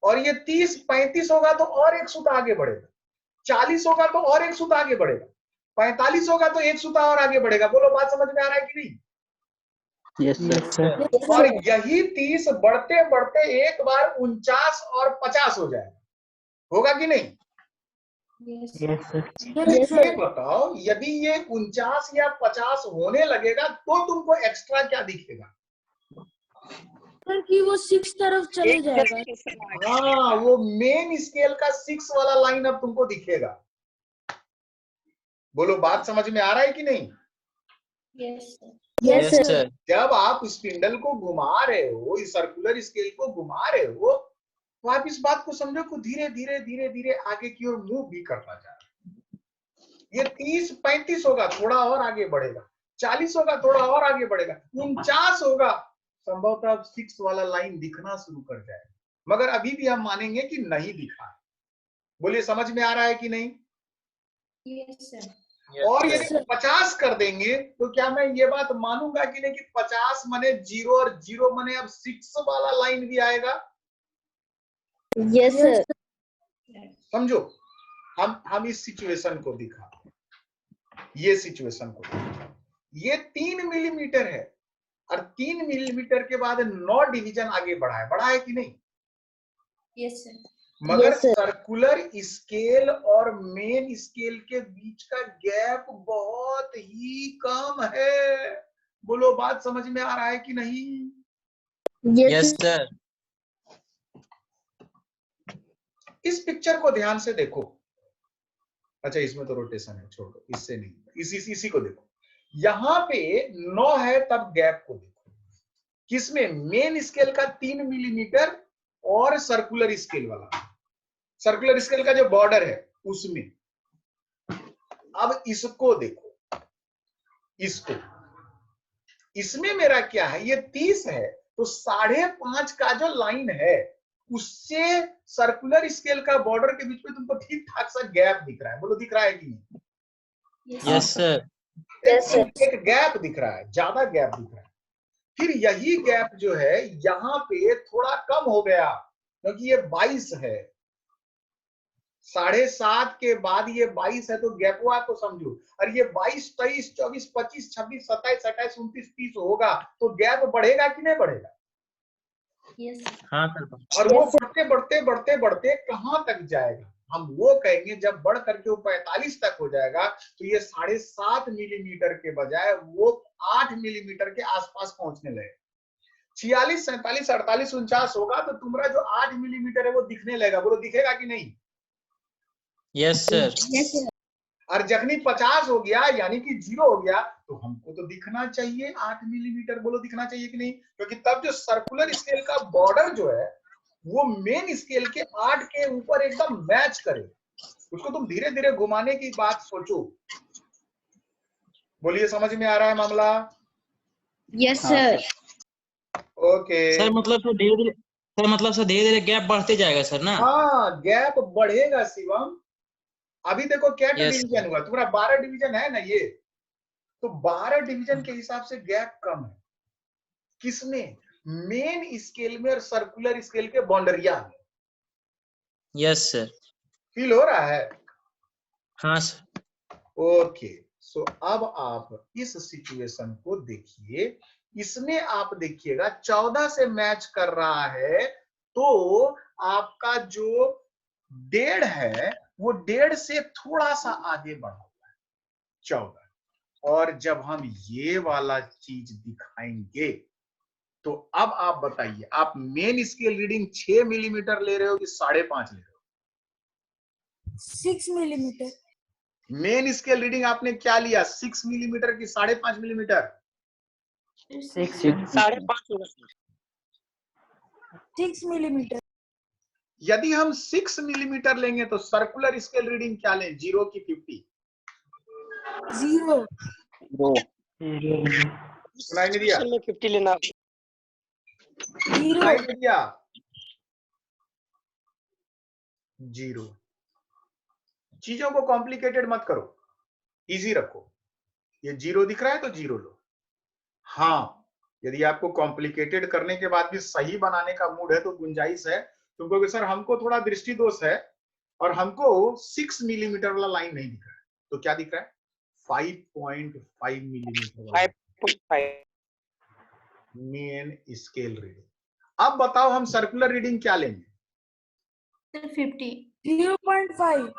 और ये 30-35 होगा तो और एक सूता आगे बढ़ेगा, 40 होगा तो और एक सूता आगे बढ़ेगा, 45 होगा तो एक सूता और आगे बढ़ेगा। बोलो बात समझ में आ रहा है कि नहीं? Yes sir. और यही 30 बढ़ते बढ़ते एक बार 49 और 50 हो जाएगा, होगा कि नहीं? इसमें बताओ, यदि ये 49 या 50 होने लगेगा तो तुमको एक्स्ट्रा क्या दिखेगा? सर कि वो 6 तरफ चले जाएगा। हाँ, वो मेन स्केल का 6 वाला लाइन अब तुमको दिखेगा। बोलो बात समझ में आ रहा है कि नहीं? Yes sir. जब आप स्पिंडल को घुमा रहे हो, इस सर्कुलर स्केल को घुमा रहे हो, तो आप इस बात को समझो कि धीरे धीरे धीरे धीरे आगे की ओर मूव भी करता जा रहा है। ये 30-35 होगा, थोड़ा और आगे बढ़ेगा, 40 होगा, थोड़ा और आगे बढ़ेगा, 49 होगा, संभवतः अब 6 वाला लाइन दिखना शुरू कर जाएगा। मगर अभी भी हम मानेंगे कि नहीं दिखा है। बोलिए समझ में आ रहा है कि नहीं? Yes sir. और यदि 50 कर देंगे तो क्या मैं ये बात मानूंगा कि नहीं कि 50 मने 0 और 0 मने अब 6 वाला लाइन भी आएगा? Yes sir. समझो, हम इस सिचुएशन को दिखा, ये सिचुएशन को दिखा। ये 3 मिलीमीटर है और 3 मिलीमीटर के बाद 9 डिवीजन आगे बढ़ा है कि नहीं? Yes sir. मगर Yes, sir. सर्कुलर स्केल और मेन स्केल के बीच का गैप बहुत ही कम है। बोलो बात समझ में आ रहा है कि नहीं? Yes sir. इस पिक्चर को ध्यान से देखो। अच्छा इसमें तो रोटेशन है, छोड़ दो, इससे नहीं, इसी को देखो। यहां पे 9 है, तब गैप को देखो। किसमें? मेन स्केल का 3 मिलीमीटर और सर्कुलर स्केल वाला, सर्कुलर स्केल का जो बॉर्डर है उसमें। अब इसको देखो, इसको, इसमें मेरा क्या है, ये 30 है, तो 5.5 का जो लाइन है उससे सर्कुलर स्केल का बॉर्डर के बीच में तुमको ठीक ठाक सा गैप दिख रहा है। बोलो दिख रहा है कि नहीं? Yes sir. एक गैप दिख रहा है, ज्यादा गैप दिख रहा है। फिर यही गैप जो है यहाँ पे थोड़ा कम हो गया, क्योंकि ये 22 है, 7.5 के बाद ये 22 है, तो गैप हुआ को समझो। और ये 22, 23, 24, 25, 26, 27, 28, 29, 30 होगा, तो गैप बढ़ेगा कि नहीं बढ़ेगा? हाँ सर। और वो बढ़ते बढ़ते बढ़ते बढ़ते कहां तक जाएगा? हम वो कहेंगे जब बढ़ करके वो 45 तक हो जाएगा, तो ये 7.5 मिलीमीटर के बजाय वो 8 मिलीमीटर के आसपास पहुंचने लगेगा। 46, 47, 48, 49 होगा, तो तुम्हारा जो 8 मिलीमीटर है वो दिखने लगेगा। बोलो दिखेगा कि नहीं? Yes sir. और जखनी 50 हो गया, यानी कि 0 हो गया, तो हमको तो दिखना चाहिए 8 मिलीमीटर। बोलो दिखना चाहिए कि नहीं? क्योंकि तब जो सर्कुलर स्केल का बॉर्डर जो है वो मेन स्केल के 8 के ऊपर एकदम मैच करे। उसको तुम धीरे धीरे घुमाने की बात सोचो। बोलिए समझ में आ रहा है मामला? Yes, sir. ओके सर मतलब तो धीरे धीरे, सर मतलब सर धीरे धीरे गैप बढ़ते जाएगा सर ना? हाँ, गैप बढ़ेगा शिवम। अभी देखो क्या Yes, डिवीजन हुआ तुम्हारा, 12 डिवीजन है ना ये, तो 12 डिवीजन के हिसाब से गैप कम है। किसमें? मेन स्केल में और सर्कुलर स्केल के बाउंडरिया में। Yes sir. फील हो रहा है? हाँ सर। ओके, सो अब आप इस सिचुएशन को देखिए। इसमें आप देखिएगा 14 से मैच कर रहा है, तो आपका जो 1.5 है वो 1.5 से थोड़ा सा आगे बढ़ा हुआ है, 14। और जब हम ये वाला चीज दिखाएंगे, तो अब आप बताइए, आप मेन स्केल रीडिंग 6 मिलीमीटर ले रहे हो कि 5.5 ले रहे हो? 6 मिलीमीटर। मेन स्केल रीडिंग आपने क्या लिया, 6 मिलीमीटर की 5.5 मिलीमीटर? 6 मिलीमीटर। यदि हम 6 मिलीमीटर लेंगे तो सर्कुलर स्केल रीडिंग क्या लें, 0 की 50? 0। सुनाई नहीं दिया? 50 लेना। सुनाई नहीं दिया? 0। चीजों को कॉम्प्लिकेटेड मत करो, इजी रखो। ये 0 दिख रहा है तो 0 लो। हाँ, यदि आपको कॉम्प्लिकेटेड करने के बाद भी सही बनाने का मूड है तो गुंजाइश है। तुम कहोगे सर हमको थोड़ा दृष्टि दोष है और हमको 6 मिलीमीटर वाला लाइन नहीं दिख रहा है, तो क्या दिख रहा है? 5.5 मिलीमीटर 5.5 मेन स्केल रीडिंग। अब बताओ हम सर्कुलर रीडिंग क्या लेंगे? 0.5।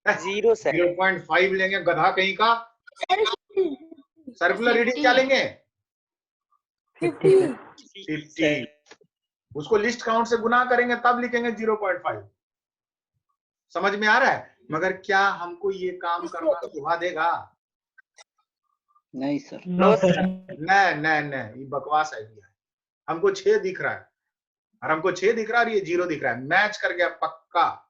0 सर। 0.5 लेंगे, गधा कहीं का। सर्कुलर रीडिंग क्या लेंगे? 50। उसको लिस्ट काउंट से गुना करेंगे तब लिखेंगे 0.5। समझ में आ रहा है? मगर क्या हमको ये काम करना सुहा देगा? नहीं सर। No sir. नहीं, ये बकवास आइडिया है। हमको 6 दिख रहा है, और हमको 6 दिख रहा है और ये 0 दिख रहा है, मैच कर गया पक्का।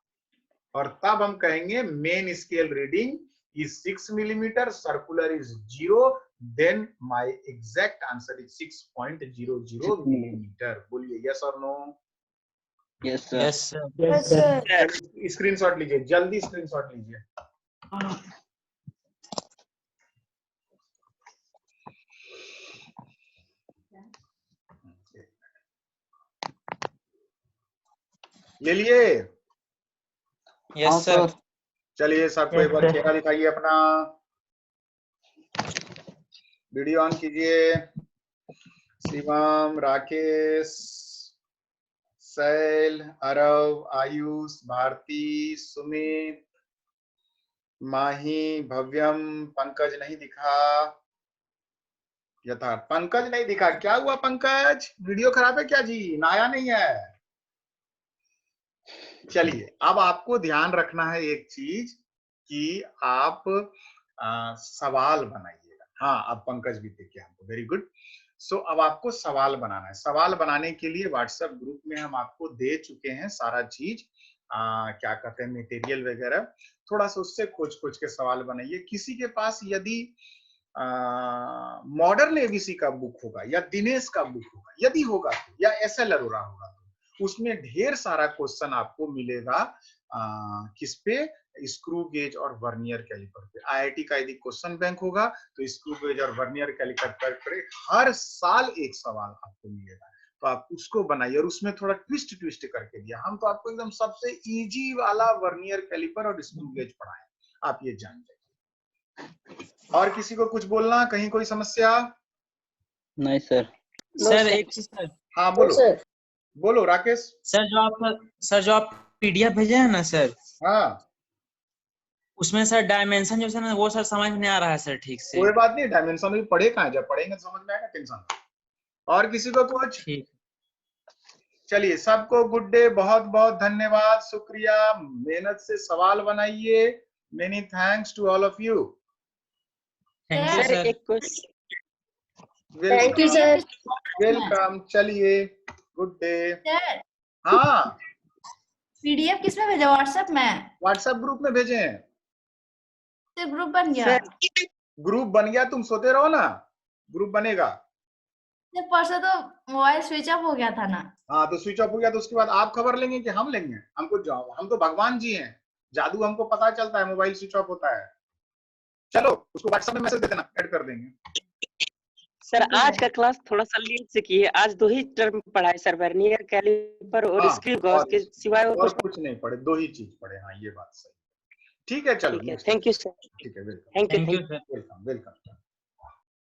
और तब हम कहेंगे main scale reading is 6 millimeter, circular is 0, then my exact answer is 6.00 millimeter. बोलिए yes or no? Yes sir. Yes sir. Screenshot लीजिए, जल्दी स्क्रीनशॉट लीजिए। ले लिए? Yes sir. चलिए सबको एक बार चेहरा दिखाइए अपना, वीडियो ऑन कीजिए। शिवम, राकेश, सैल, अरव, आयुष, भारती, सुमित, माही, भव्यम, पंकज नहीं दिखा, यथार्थ पंकज नहीं दिखा। क्या हुआ पंकज, वीडियो खराब है क्या जी, नया नहीं है? चलिए अब आपको ध्यान रखना है एक चीज कि आप सवाल बनाइएगा। हाँ अब पंकज भी दिख गया हमको, वेरी गुड। सो अब आपको सवाल बनाना है। सवाल बनाने के लिए व्हाट्सएप ग्रुप में हम आपको दे चुके हैं सारा चीज, क्या कहते हैं, मटेरियल वगैरह। थोड़ा सा उससे खोज खोज के सवाल बनाइए। किसी के पास यदि मॉडर्न एबीसी का बुक होगा या दिनेश का बुक होगा, यदि होगा तो, या एसएल अरोरा होगा तो उसमें ढेर सारा क्वेश्चन आपको मिलेगा। किस पे? स्क्रू गेज और वर्नियर कैलिपर पे। आईआईटी का यदि क्वेश्चन बैंक होगा तो स्क्रू गेज और वर्नियर कैलिपर पर हर साल एक सवाल आपको मिलेगा, तो आप उसको बनाइए। और उसमें थोड़ा ट्विस्ट ट्विस्ट करके दिया, हम तो आपको एकदम सबसे इजी वाला वर्नियर कैलिपर और स्क्रू गेज पढ़ाए, आप ये जान जाइए। और किसी को कुछ बोलना, कहीं कोई समस्या? नहीं सर। सर एक चीज सर। हाँ बोलो बोलो राकेश। सर जो आप पीडीएफ भेजे हैं ना सर, हाँ उसमें सर डायमेंशन जो है ना वो सर समझ नहीं आ रहा है सर ठीक से। कोई बात नहीं, डायमेंशन भी पढ़े कहाँ, जब पढ़ेंगे तो समझ में आएगा, टेंशन। और किसी को कुछ? ठीक। चलिए सबको गुड डे, बहुत बहुत धन्यवाद, शुक्रिया, मेहनत से सवाल बनाइए। Many thanks to all of you. Thank you sir sir. एक question. Thank you sir. Welcome, चलिए गुड डे। सर हाँ पीडीएफ किस में भेजा, व्हाट्सएप में? व्हाट्सएप ग्रुप में भेजे हैं। तो ग्रुप बन गया? सर ग्रुप बन गया, तुम सोते रहो ना, ग्रुप बनेगा। सर परसों तो मोबाइल स्विच ऑफ हो गया था ना। हाँ तो स्विच ऑफ हो गया तो उसके बाद आप खबर लेंगे कि हम लेंगे? हमको जाओ, हम तो भगवान जी हैं, जादू हमको पता चलता है मोबाइल स्विच ऑफ होता है। चलो उसको व्हाट्सएप में मैसेज दे देना, ऐड कर देंगे। सर आज का क्लास थोड़ा सा लेट से किए, आज 2 ही टर्म पढ़ाए सर, वर्नियर कैलिपर और हाँ, स्क्रू गेज के सिवाय और कुछ नहीं पढ़े, 2 ही चीज पढ़े। हाँ ये बात सही। ठीक है चलो, थैंक यू सर। ठीक है, welcome thank you sir. Welcome welcome.